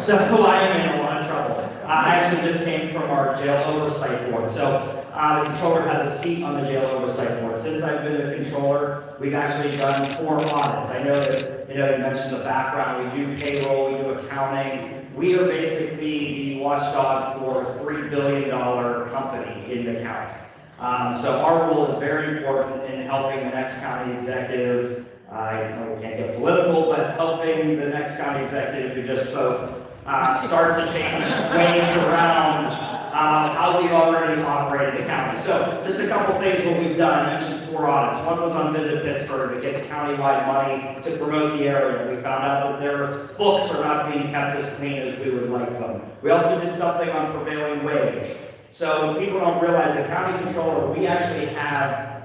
Speaker 13: So I am in a lot of trouble. I actually just came from our jail oversight board. So the controller has a seat on the jail oversight board. Since I've been the controller, we've actually done 4 audits. I know that, you mentioned the background. We do payroll, we do accounting. We are basically the watchdog for a $3 billion company in the county. So our role is very important in helping the next county executive, I know we can't get political, but helping the next county executive who just spoke start to change ways around how we've already operated the county. So just a couple things what we've done. I mentioned 4 audits. One was on Visit Pittsburgh that gets countywide money to promote the area. We found out that their books are not being kept as clean as we would like them. We also did something on prevailing wage. So people don't realize the county controller, we actually have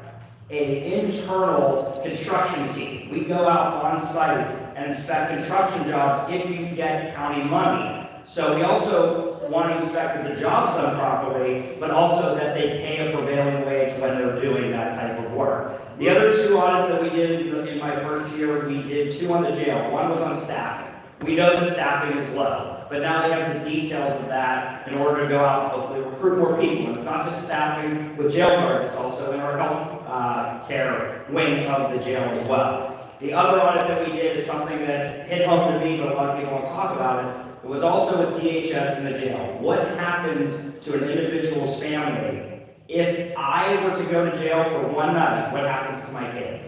Speaker 13: an internal construction team. We go out on site and inspect construction jobs if you get county money. So we also want to inspect that the job's done properly, but also that they pay a prevailing wage when they're doing that type of work. The other 2 audits that we did in my first year, we did 2 on the jail. One was on staffing. We know that staffing is low, but now we have the details of that in order to go out and hopefully recruit more people. And it's not just staffing with jail guards, it's also in our health care wing of the jail as well. The other audit that we did is something that hit home to me, but a lot of people don't talk about it. It was also with DHS in the jail. What happens to an individual's family if I were to go to jail for one night? What happens to my kids?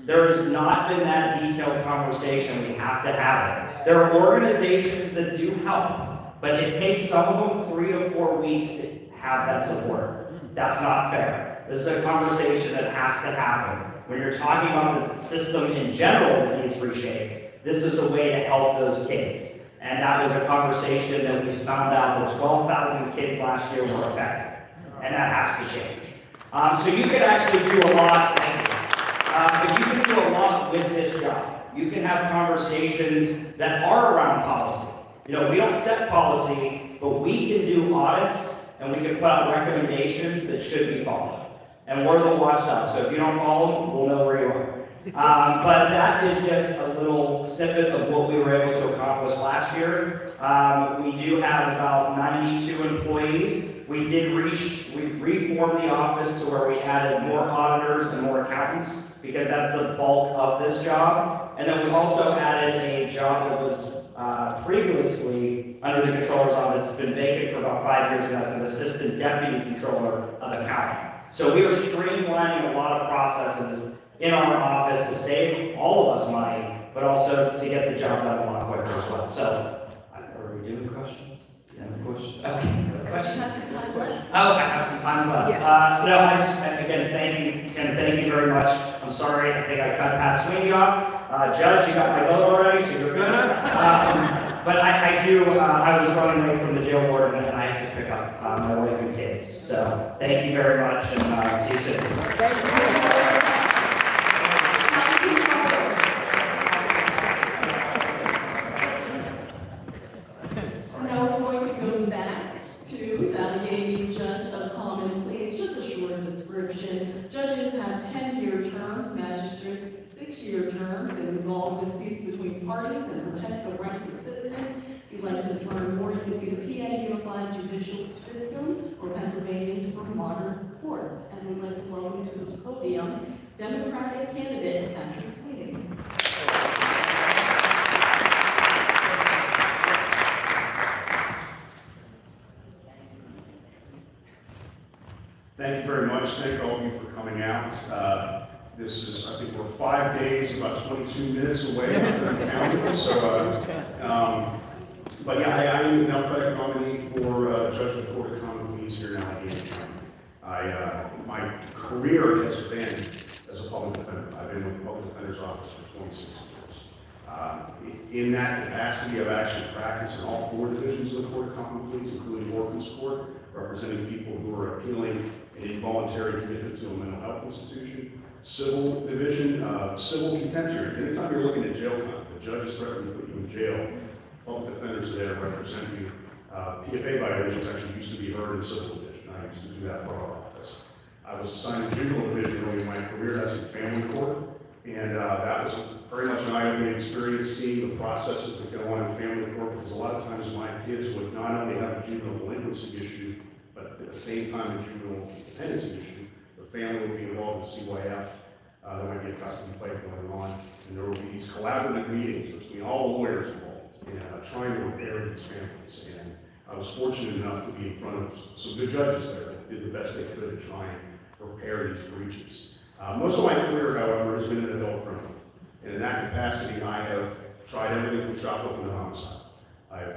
Speaker 13: There has not been that detailed conversation. We have to have it. There are organizations that do help, but it takes some of them 3 to 4 weeks to have that support. That's not fair. This is a conversation that has to happen. When you're talking about the system in general that needs reshaped, this is a way to help those kids. And that was a conversation that we found out that 12,000 kids last year were affected. And that has to change. So you can actually do a lot, but you can do a lot with this job. You can have conversations that are around policy. You know, we don't set policy, but we can do audits and we can put out recommendations that should be followed. And we're the watchdog, so if you don't follow them, we'll know where you are. But that is just a little snippet of what we were able to accomplish last year. We do have about 92 employees. We reformed the office to where we added more auditors and more accountants because that's the bulk of this job. And then we also added a job that was previously under the controller's office. It's been vacant for about 5 years, and that's an assistant deputy controller of accounting. So we are streamlining a lot of processes in our office to save all of us money, but also to get the job done a lot quicker as well. So, are we doing questions? Yeah, questions? Okay, questions? Oh, I have some time left. No, I just, again, thank you, Tim, thank you very much. I'm sorry, I think I cut Pat Sweeney off. Judge, you got my vote already, so you're good. But I was running away from the jail board and I had to pick up my wife and kids. So, thank you very much and see you soon.
Speaker 5: Now we're going to go back to the Allegheny Judge of Common Pleas. Just a short description. Judges have 10-year terms, magistrates 6-year terms. They resolve disputes between parties and protect the rights of citizens. If you'd like to learn more, you can see the PA Unified Judicial System or Pennsylvanians for Modern Courts. And we'd like to welcome to the podium Democratic candidate Patrick Sweeney.
Speaker 8: Thank you very much. Thank all of you for coming out. This is, I think we're 5 days, about 22 minutes away from the county. So, but yeah, I am the Democratic nominee for Judge of the Court of Common Pleas here in Allegheny County. My career has been as a public defender. I've been with the Public Defender's Office for 26 years. In that capacity, I've actually practiced in all 4 divisions of the Court of Common Pleas, including Orphans Court, representing people who are appealing an involuntary commitment to a mental health institution. Civil division, civil contempt hearing. Anytime you're looking at jail time, the judge is threatening to put you in jail. Public defenders are there to represent you. PFA violations actually used to be heard in civil division. I used to do that for our office. I was assigned to juvenile division early in my career. That's in family court. And that was very much an eye-opening experience, seeing the processes that go on in family court, because a lot of times my kids would not only have a juvenile delinquency issue, but at the same time a juvenile dependency issue. The family would be involved in CYF, there might be a custody fight going on, and there would be these collaborative meetings between all the lawyers involved in trying to repair these families. And I was fortunate enough to be in front of some good judges there that did the best they could to try and repair these breaches. Most of my career, however, has been in adult criminal. And in that capacity, I have tried everything from shoplifting to homicide. I've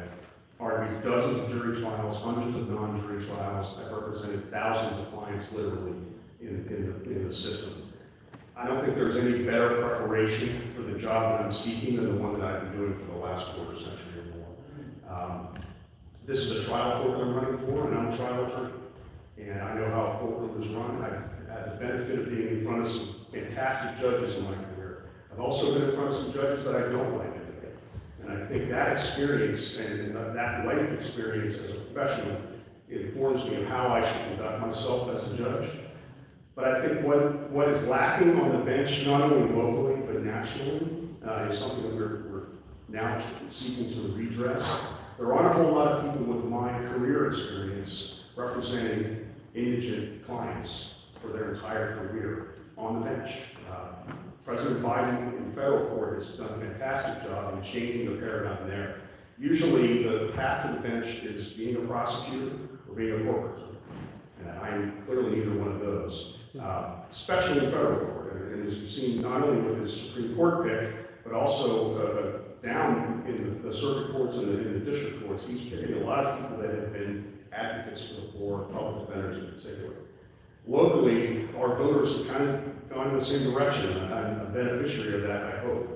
Speaker 8: argued dozens of jury trials, hundreds of non-jury trials. I've represented thousands of clients literally in the system. I don't think there's any better preparation for the job that I'm seeking than the one that I've been doing for the last quarter century or more. This is a trial court that I'm running for, and I'm a trial attorney. And I know how a courtroom is run. I've had the benefit of being in front of some fantastic judges in my career. I've also been in front of some judges that I don't like today. And I think that experience and that life experience as a professional informs me of how I should conduct myself as a judge. But I think what is lacking on the bench, not only locally but nationally, is something that we're now seeking to redress. There aren't a whole lot of people with my career experience representing indigent clients for their entire career on the bench. President Biden in federal court has done a fantastic job in changing the paradigm there. Usually the path to the bench is being a prosecutor or being a corporate attorney. And I'm clearly neither one of those, especially in federal court. And as you've seen, not only with his Supreme Court pick, but also down in the circuit courts and in the district courts, he's picking a lot of people that have been
Speaker 14: advocates for the poor, public defenders in particular. Locally, our voters have kind of gone in the same direction, and I'm a beneficiary of that, I hope.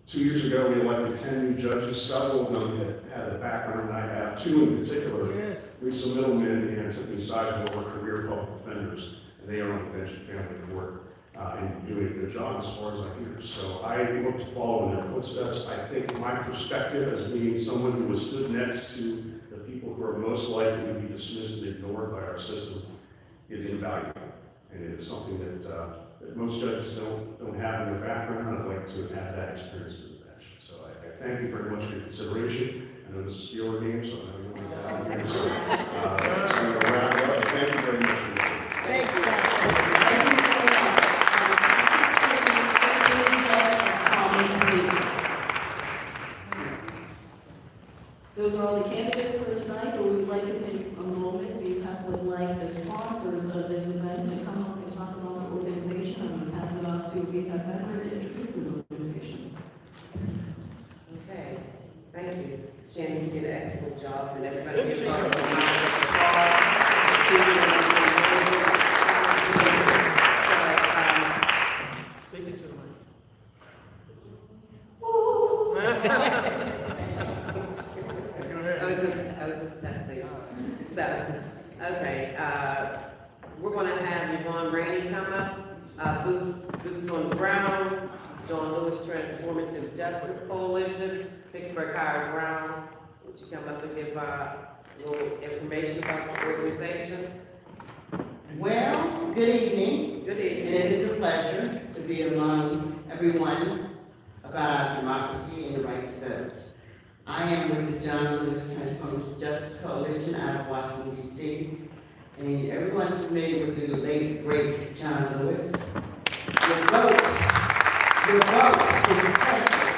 Speaker 14: 2 years ago, we elected 10 new judges, several of them had the background I have, 2 in particular, Lisa Middleman and Tiffany Sizemore, were career public defenders, and they are on the bench at family court, and doing a good job as far as I hear. So I look to follow in their footsteps. I think my perspective as being someone who was stood next to the people who are most likely to be dismissed and ignored by our system is invaluable. And it is something that most judges don't have in their background. I'd like to have that experience to the bench. So I thank you very much for your consideration. I know this is a Steeler game, so I know you want to get out of here. So I'm going to wrap it up. Thank you very much for your time.
Speaker 2: Thank you. Thank you so much.
Speaker 5: Those are all the candidates for tonight, but we would like to take a moment, we would like the sponsors of this event to come up and talk about the organization, and we'll pass it off to Vita Benner to introduce those organizations.
Speaker 4: Okay, thank you. Shannon, you did an excellent job, and everybody give her a I was just testing. So, okay, we're gonna have Yvonne Rainey come up, Boots on the Ground, John Lewis Transformative Justice Coalition, Pittsburgh Howard Brown. Would you come up and give, a little information about the organization?
Speaker 15: Well, good evening.
Speaker 4: Good
Speaker 15: And
Speaker 4: evening.
Speaker 15: it is a pleasure to be among everyone about our democracy and the right to vote. I am with the John Lewis Transformative Justice Coalition out of Washington, D.C. And everyone's familiar with the late, great John Lewis. Your vote is precious.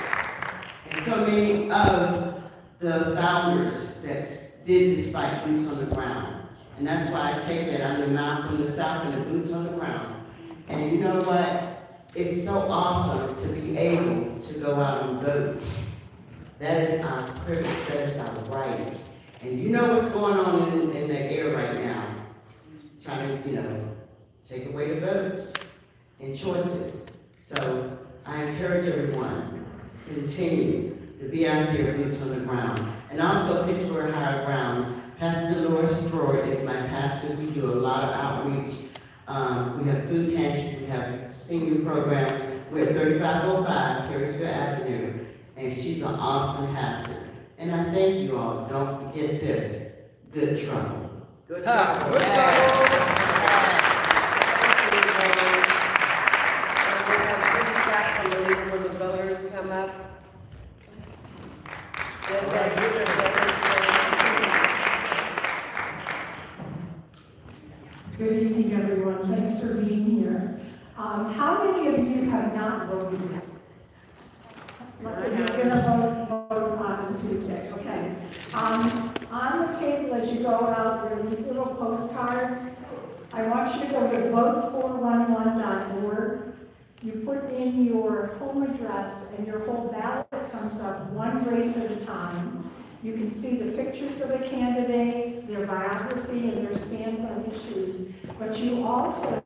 Speaker 15: And so many of the founders that did this fight boots on the ground. And that's why I take that. I'm the mouth from the South and the boots on the ground. And you know what? It's so awesome to be able to go out and vote. That is our privilege, that is our right. And you know what's going on in the air right now. Trying to, take away the votes and choices. So I encourage everyone to continue to be out there, boots on the ground. And also Pittsburgh Howard Brown. Pastor Dolores Freud is my pastor. We do a lot of outreach. We have food pantries, we have senior programs. We're at 3505 Harrisville Avenue, and she's an awesome pastor. And I thank you all. Don't forget this, good trouble.
Speaker 4: Good job.
Speaker 15: Good
Speaker 4: We have Bruce Scott from the League of the Voters come up.
Speaker 16: Good evening, everyone. Thanks for being here. How many of you have not voted yet? You're gonna vote on Tuesday, okay. On the table as you go out, there are these little postcards. I want you to go to vote411.org. You put in your home address and your whole ballot comes up one race at a time. You can see the pictures of the candidates, their biography, and their stance on issues. But you also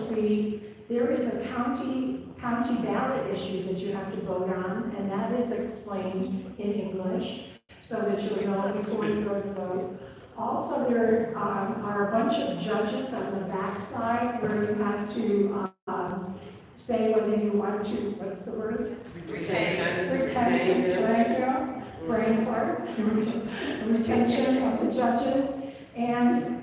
Speaker 16: see there is a county ballot issue that you have to vote on, and that is explained in English so that you'll know before you go to vote. Also, there are a bunch of judges on the backside where you have to say whether you want to, what's the word?
Speaker 4: Retention.
Speaker 16: Thank you. Brain fart. Retention of the judges. And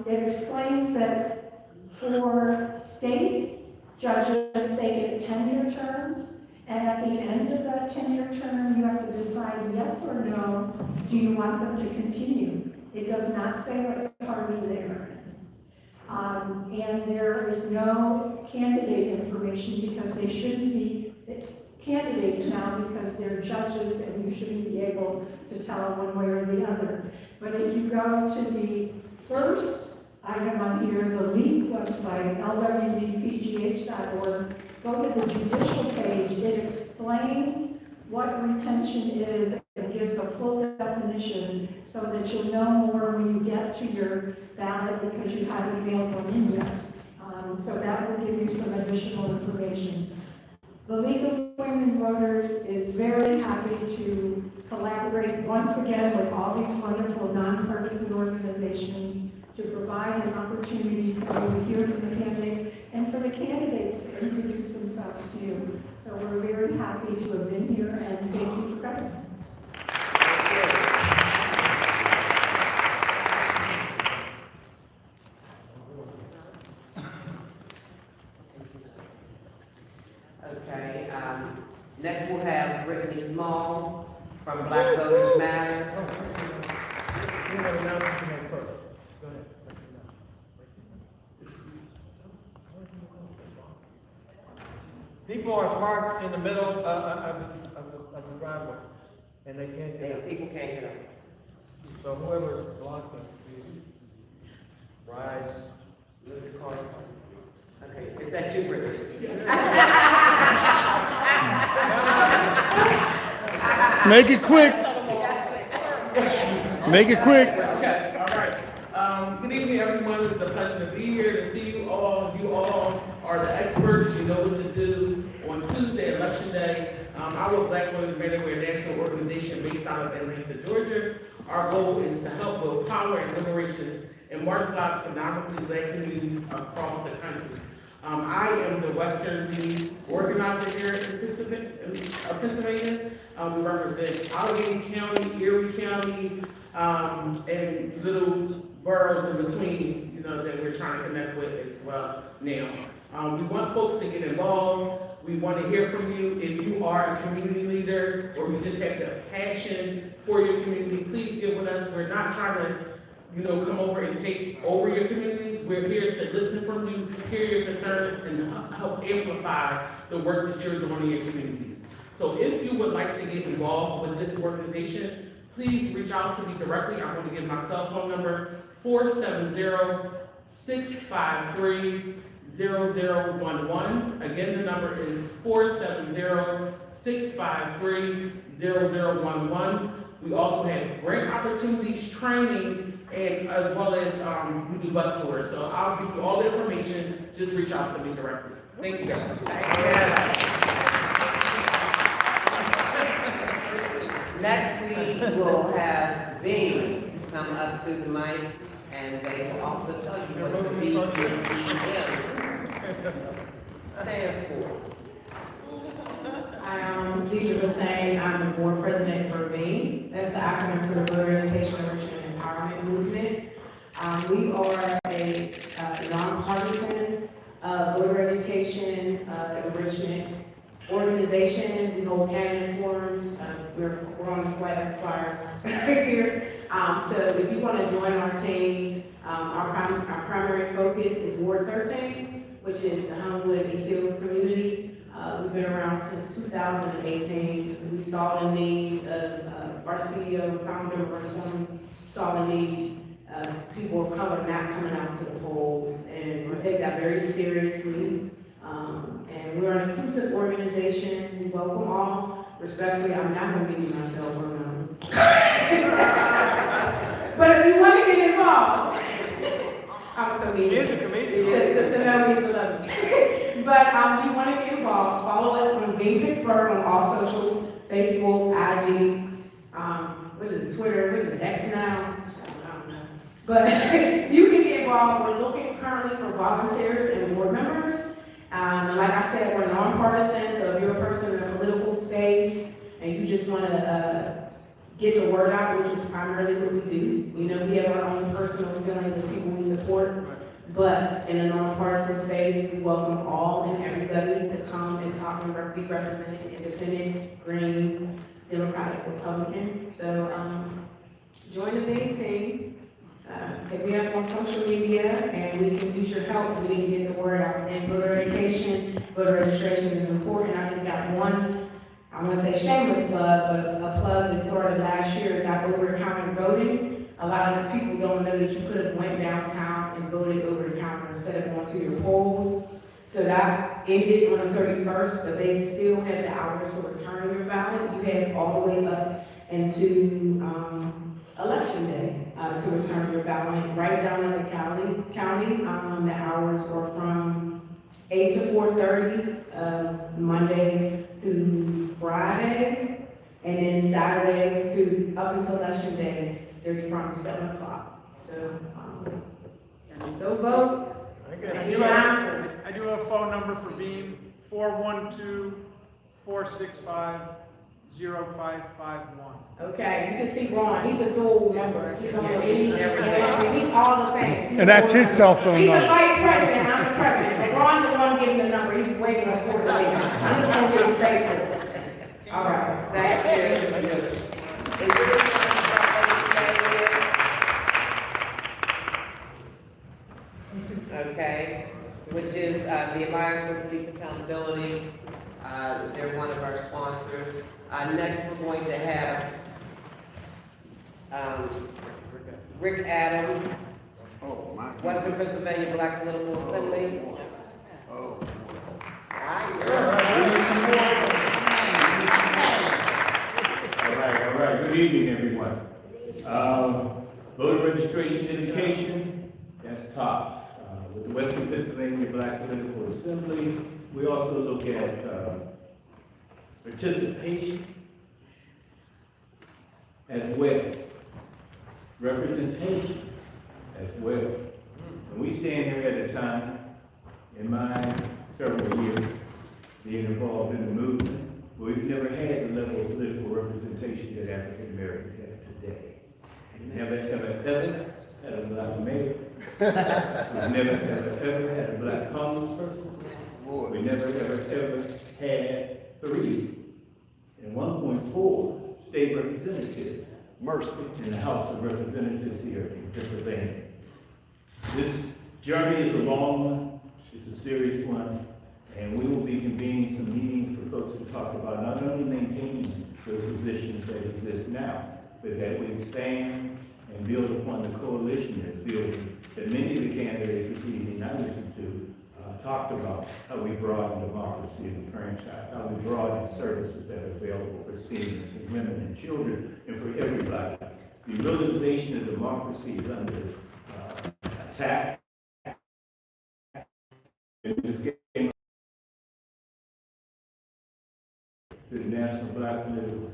Speaker 16: it explains that for state judges, they get 10-year terms. And at the end of that 10-year term, you have to decide yes or no, do you want them to continue? It does not say what party they're in. And there is no candidate information because they shouldn't be candidates now because they're judges and you shouldn't be able to tell one way or the other. But if you go to the first item on here, the league website, lwvpgh.org, go to the judicial page. It explains what retention is and gives gives a full definition so that you'll know more when you get to your ballot because you haven't mailed one in yet. So that will give you some additional information. The League of Women Voters is very happy to collaborate once again with all these wonderful nonpartisan organizations to provide an opportunity for you to hear from the candidates and for the candidates to introduce themselves to you. So we're very happy to have been here and thank you for coming.
Speaker 4: Okay, next we'll have Brittany Smalls from Black Voters Matter.
Speaker 3: You want to announce your name first. Go ahead. People are parked in the middle of the driveway, and they can't get out.
Speaker 4: People can't get up.
Speaker 3: So whoever's blocking, please rise, lift the car.
Speaker 4: Okay, is that you, Brittany?
Speaker 3: Make it quick. Make it quick.
Speaker 17: Okay, all right. Good evening, everyone. It's a pleasure to be here to see you all. You all are the experts. You know what to do on Tuesday, Election Day. Our Black Voters Matter, we're a national organization based out of Atlanta, Georgia. Our goal is to help build power and liberation in marginalized, predominantly Black communities across the country. I am the Western League organizer here in Pennsylvania. We represent Allegheny County, Erie County, and little boroughs in between, you know, that we're trying to connect with as well now. We want folks to get involved. We want to hear from you. If you are a community leader or you just have the passion for your community, please get with us. We're not trying to, you know, come over and take over your communities. We're here to listen from you, hear your concerns, and help amplify the work that you're doing in your communities. So if you would like to get involved with this organization, please reach out to me directly. I'm going to give my cell phone number, 470-653-0011. Again, the number is 470-653-0011. We also have grant opportunities, training, and as well as we do bus tours. So I'll give you all the information. Just reach out to me directly. Thank you, guys.
Speaker 4: Next, we will have Ving come up to the mic, and they will also tell you what the VGEM stands for.
Speaker 6: Deidre was saying, I'm the board president for VEE. That's the acronym for the Voter Education Enrichment Empowerment Movement. We are a nonpartisan voter education enrichment organization. We hold candidate forums. We're on the flyer here. So if you want to join our team, our primary focus is Ward 13, which is the Homewood East Hills community. We've been around since 2018. We saw the need of our CEO, founder of our firm, saw the need of people of color not coming out to the polls, and we take that very seriously. And we're an inclusive organization. We welcome all. Respectfully, I'm not going to give you my cell phone number. But if you want to get involved, I'm a comedian. To know me to love me. But we want to get involved. Follow us on VEE Pittsburgh on all socials, Facebook, IG, what is it, Twitter, what is it, X now? I don't know. But you can get involved. We're looking currently for volunteers and board members. And like I said, we're nonpartisan, so if you're a person in a political space and you just want to get the word out, which is primarily what we do. You know, we have our own personal feelings of people we support, but in a nonpartisan space, we welcome all and everybody to come and talk and be represented, independent, green, Democratic, Republican. So join the big team. Hit me up on social media, and we can use your help. We need to get the word out. And voter education, voter registration is important. I just got one, I want to say shameless plug, but a plug that started last year is got over-the-counter voting. A lot of people don't know that you could have went downtown and voted over the counter instead of going to your polls. So that ended on the 31st, but they still have the hours for returning your ballot. You have all the way up and to, election day, to return your ballot, right down in the county. The hours are from 8 to 4:30, Monday through Friday, and then Saturday through, up until election day, there's from 7 o'clock. So, go vote.
Speaker 3: I do have a phone number for Beam, 412-465-0551.
Speaker 6: Okay, you can see Ron, he's a dual member, he's on he's all the things.
Speaker 9: And that's his cell phone
Speaker 6: He's the
Speaker 9: number.
Speaker 6: vice president, I'm the president, but Ron's the one giving the number, he's waiting on for the lead. I'm just gonna give him Facebook. All right.
Speaker 4: Thank you. Is there anyone okay, which is, the Alliance for Police Accountability, they're one of our sponsors. Next, we're going to have, Rick Adams,
Speaker 12: Oh, my.
Speaker 4: Western Pennsylvania Black Political Assembly.
Speaker 12: Oh.
Speaker 18: All right, good evening, everyone. Voter registration education, that's tops. With the Western Pennsylvania Black Political Assembly, we also look at, participation as well, representation as well. And we stand here at a time, in my several years being involved in the movement, we've never had the level of political representation that African Americans have today. We've never, ever had a black mayor. We've never, ever had a black congressperson. We never, ever had 3 and 1.4 state representatives. Mercy. In the House of Representatives here in Pennsylvania. This journey is a long one, it's a serious one, and we will be convening some meetings for folks to talk about not only maintaining those positions that exist now, but that we expand and build upon the coalition that's building, that many of the candidates this evening I listened to talked about how we broaden democracy and the franchise, how we broaden services that are available for seniors and women and children and for everybody. The realization that democracy is under attack. To the National Black Political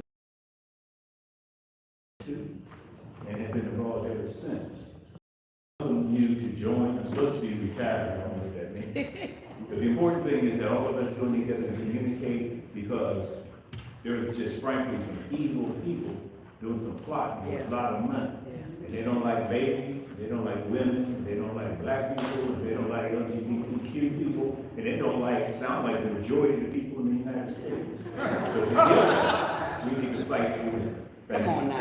Speaker 18: and have been involved ever since. Welcome you to join. I'm supposed to be retired, I don't know what that means. But the important thing is that all of us go together and communicate, because there is just frankly some evil people doing some plotting with a lot of money. And they don't like babies, they don't like women, they don't like black people, they don't like LGBTQ people, and they don't like, sound like the majority of the people in the United States. So together, we need to fight for it.
Speaker 4: Come on now.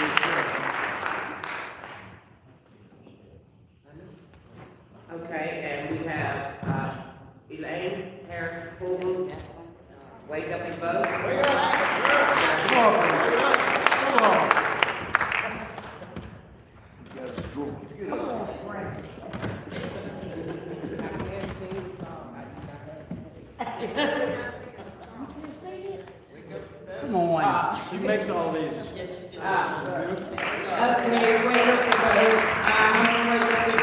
Speaker 4: Thank you. Okay, and we have, Elaine Harris Fulton. Wake up and vote. Wake up. Come on. Come on. Come on, Frank.
Speaker 3: Come on. She makes all these.
Speaker 19: Okay, wait up the vote.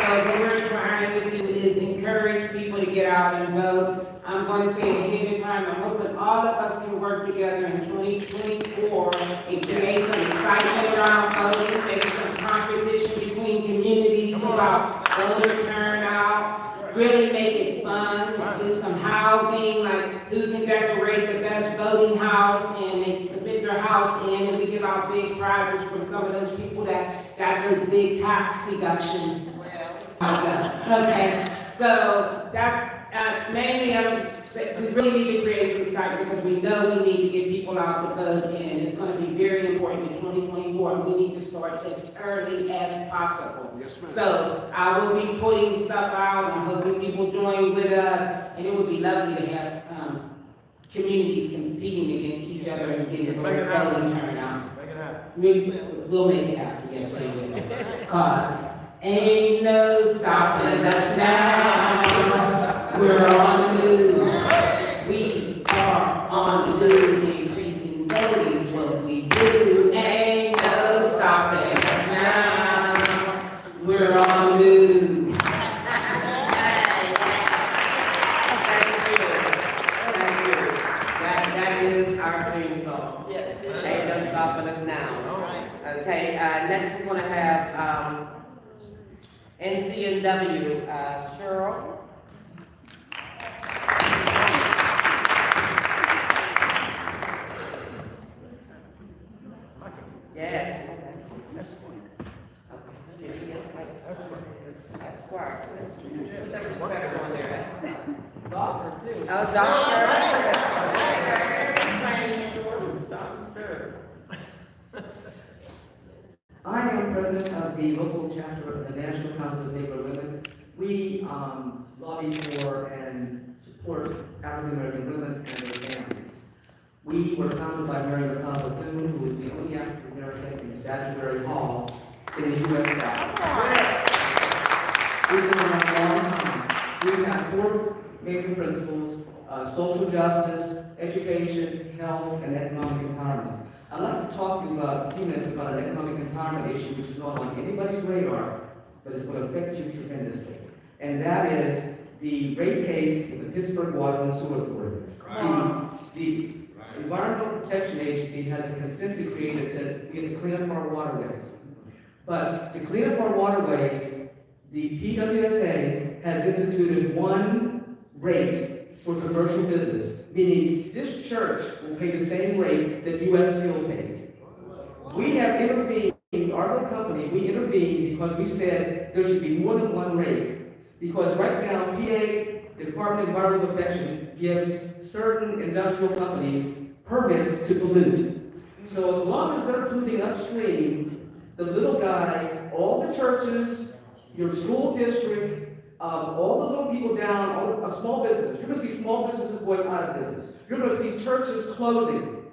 Speaker 19: The word we're trying to do is encourage people to get out and vote. I'm going to say it again in time, I'm hoping all of us can work together in 2024 and create some excitement around voting, maybe some competition between communities about voter turnout, really make it fun, do some housing, like who can decorate the best voting house, and they submit their house in, and we give out big prizes for some of those people that got those big tax deductions. Okay, so that's mainly, we really need to create some excitement because we know we need to get people out to vote, and it's going to be very important in 2024, and we need to start as early as possible.
Speaker 12: Yes, ma'am.
Speaker 19: So I will be putting stuff out, and hoping people join with us, and it would be lovely to have communities competing against each other and getting the voting turnout.
Speaker 3: Make it happen.
Speaker 19: We'll make it happen, yes, we will. Cause ain't no stopping us now. We're on the move. We are on the
Speaker 4: have, NCNW, Cheryl. Yes. Esquire. Put that respect on there.
Speaker 3: Doctor, too.
Speaker 4: Oh, doctor.
Speaker 20: I am president of the local chapter of the National Council of Negro Women. We lobby for and support African American women and their families. We were founded by Mary LaCombe Bethune, who is the only African American in Statuary Hall in the U.S. South. We've been around a long time. We have 4 major principles: social justice, education, health, and economic empowerment. I'd like to talk to you about a few minutes about an economic empowerment issue which is not on anybody's radar, but it's going to affect you tremendously. And that is the rate case of the Pittsburgh Water and Sewer Authority. The Environmental Protection Agency has a consent decree that says we have to clean up our waterways. But to clean up our waterways, the PWSA has instituted one rate for commercial business, meaning this church will pay the same rate that U.S. Steel pays. We have intervened, our little company, we intervened because we said there should be more than one rate. Because right now, PA, the Department of Environmental Protection, gives certain industrial companies permits to pollute. So as long as they're polluting upstream, the little guy, all the churches, your school district, all the little people down, all small businesses, you're going to see small businesses going out of business. You're going to see churches closing.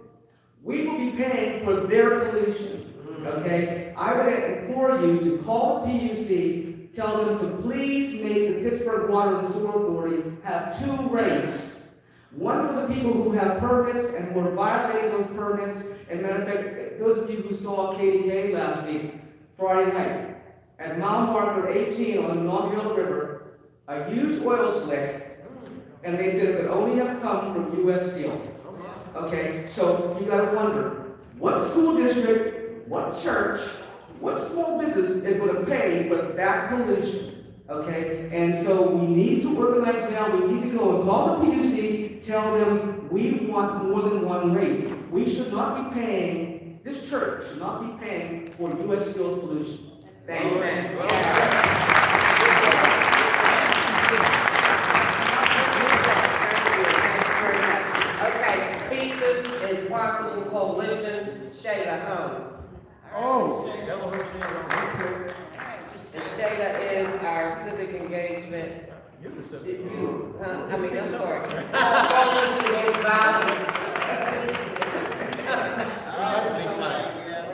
Speaker 20: We will be paying for their pollution, okay? I would implore you to call the PUC, tell them to please make the Pittsburgh Water and Sewer Authority have 2 rates. One for the people who have permits and who are violating those permits. And matter of fact, those of you who saw KDK last week, Friday night, at mile marker 18 on the Monongahela River, a huge oil slick, and they said it could only have come from U.S. Steel. Okay, so you gotta wonder, what school district, what church, what small business is gonna pay for that pollution? Okay, and so we need to organize now, we need to go and call the PUC, tell them we want more than one rate. We should not be paying, this church should not be paying for U.S. Steel's pollution.
Speaker 4: Thank you. Okay, Pieces is Possible Coalition, Shayla Holmes.
Speaker 3: Oh.
Speaker 4: And Shayla is our civic engagement. I'm sorry. Coalition Against Violence.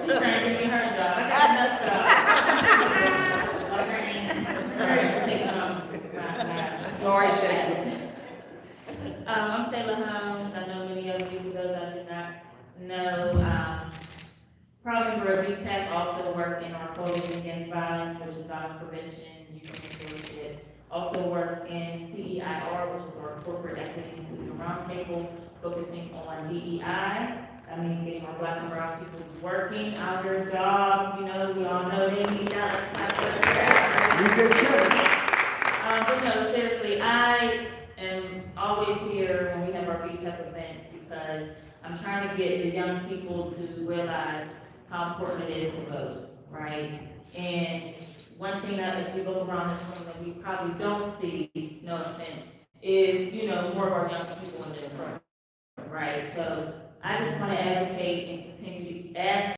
Speaker 6: She's trying to give me her job. I got enough job.
Speaker 4: Lori Shayla.
Speaker 6: I'm Shayla Holmes. I know many of you, for those I do not know. Proud member of VPAC, also work in our Coalition Against Violence, which is violence prevention, youth and associate. Also work in CEIR, which is our corporate equity inclusion roundtable, focusing on DEI. That means getting our Black and brown people working out their jobs. You know, we all know they need that. But no, seriously, I am always here when we have our VPAC events because I'm trying to get the young people to realize how important it is to vote, right? And one thing that if we look around this room that we probably don't see, no offense, is, you know, more of our young people in this room, right? So I just want to advocate and continue to ask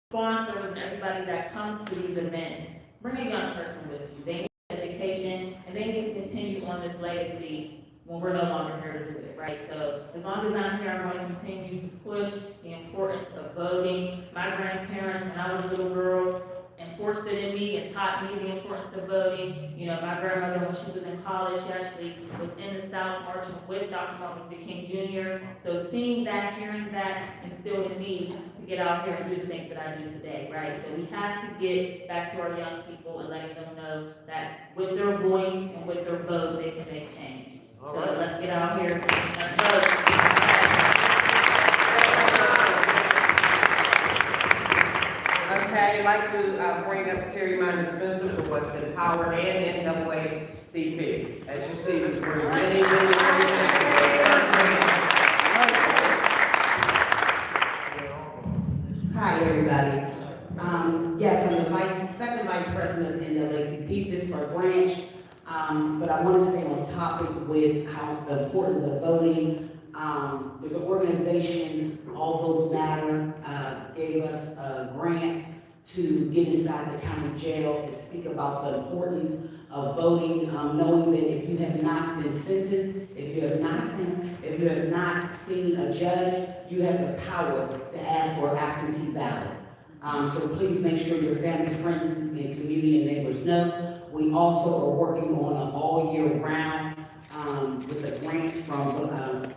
Speaker 6: sponsors and everybody that comes to these events, bring a young person with you. They need education and they need to continue on this legacy when we're no longer here to do it, right? So as long as I'm here, I'm going to continue to push the importance of voting. My grandparents, when I was a little girl, enforced it in me and taught me the importance of voting. You know, my grandmother, when she was in college, she actually was in the South marching with Dr. Martin Luther King Jr. So seeing that, hearing that, instilled in me to get out here and do the things that I do today, right? So we have to get back to our young people and letting them know that with their voice and with their vote, they can make change. So let's get out here, let's vote.
Speaker 4: Okay, Okay, I'd like to bring up Terry Minor Spencer for what's Empower and NAACP. As you see, we're really, really,
Speaker 21: Hi, everybody. Yes, I'm the second vice president in the NAACP Pittsburgh branch, but I want to stay on topic with how the importance of voting. There's an organization, All Votes Matter, gave us a grant to get inside the county jail and speak about the importance of voting, knowing that if you have not been sentenced, if you have not seen a judge, you have the power to ask for absentee ballot. So please make sure your family, friends, and community and neighbors know. We also are working on an all year round with a grant from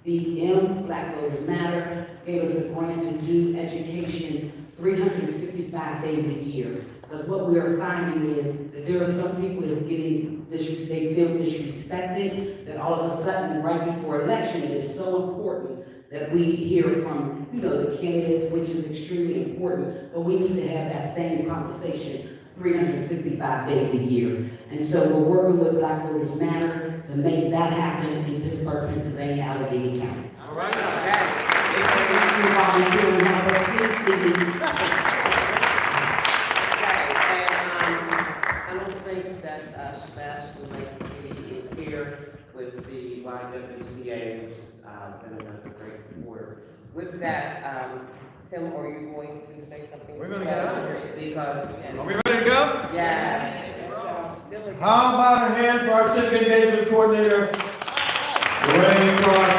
Speaker 21: BVM, Black Voters Matter, gave us a grant to do education 365 days a year. Because what we are finding is that there are some people that's they feel disrespected, that all of a sudden, right before election, it is so important that we hear from, the candidates, which is extremely important, but we need to have that same conversation 365 days a year. And so we're working with Black Voters Matter to make that happen in Pittsburgh, Pennsylvania, Allegheny County.
Speaker 4: All right, okay. I don't think that Sebastian Lacy is here with the YWCA, which has been another great supporter. With that, Tim, are you going to say something?
Speaker 3: We're gonna get out of here.
Speaker 4: Because.
Speaker 3: Are we ready to go?
Speaker 4: Yeah.
Speaker 3: How about a hand for our civic engagement coordinator, Lorraine Clark?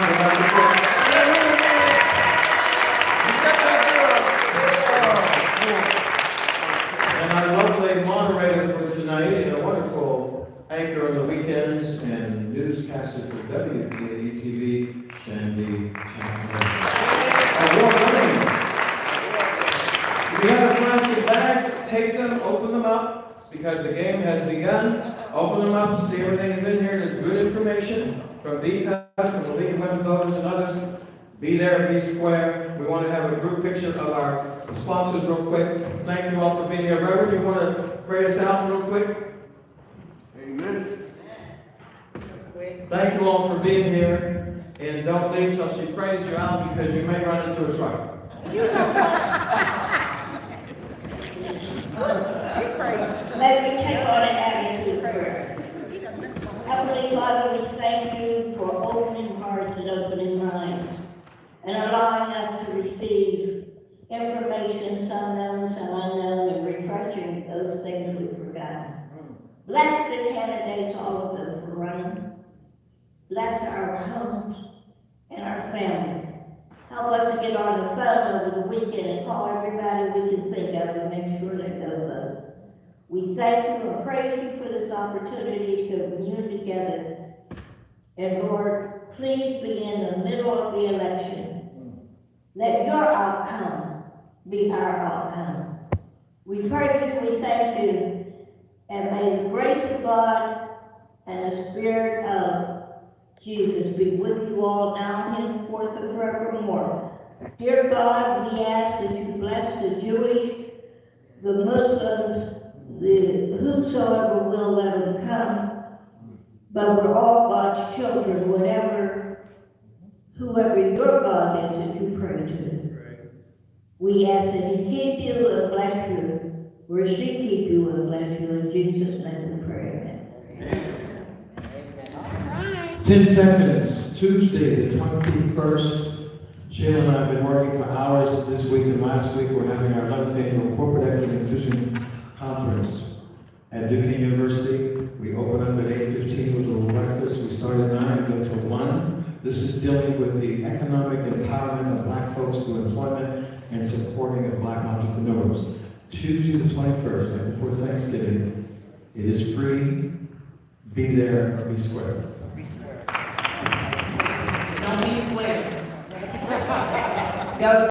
Speaker 3: And our lovely moderator for tonight, and a wonderful anchor on the weekends and newscaster for WTAE-TV, Shandy Chandler. Award-winning. If you have the plastic bags, take them, open them up, because the game has begun. Open them up, see everything is in here. There's good information from BPAS, from the League of Women Voters and others. Be there, be square. We want to have a group picture of our sponsors real quick. Thank you all for being here. Reverend, you want to pray us out real quick?
Speaker 8: Amen.
Speaker 3: Thank you all for being here. And don't leave till she prays you out, because you may run into a truck.
Speaker 2: Let me take on an attitude prayer. Heavenly Father, we thank you for opening hearts and opening minds, and allowing us to receive information, some known, some unknown, and refreshing those things we've forgotten. Bless the candidates, all of them, for running. Bless our homes and our families. Help us to get on the phone over the weekend and call everybody we can think of and make sure they go vote. We thank you and praise you for this opportunity to commune together. And Lord, please be in the middle of the election. Let your outcome be our outcome. We praise you, we thank you, and may the grace of God and the Spirit of Jesus be with you all now, henceforth, and forevermore. Dear God, we ask that you bless the Jewish, the Muslims, the whosoever will let them come, but we're all God's children, whoever your God is that you pray to. We ask that he keep you and bless you, where she keep you and bless you, in Jesus' name we pray. Amen.
Speaker 1: 10 seconds, Tuesday, the 21st. Sheila and I have been working for hours this week and last week. We're having our 11th annual Corporate Excellence Inclusion Conference at Duquesne University. We open up at 8:15 with a little breakfast. We start at 9 and go till 1. This is dealing with the economic empowerment of Black folks through employment and supporting of Black entrepreneurs. Tuesday the 21st, right before Thanksgiving. It is free. Be there or be square.
Speaker 5: Don't be square.
Speaker 4: Yo,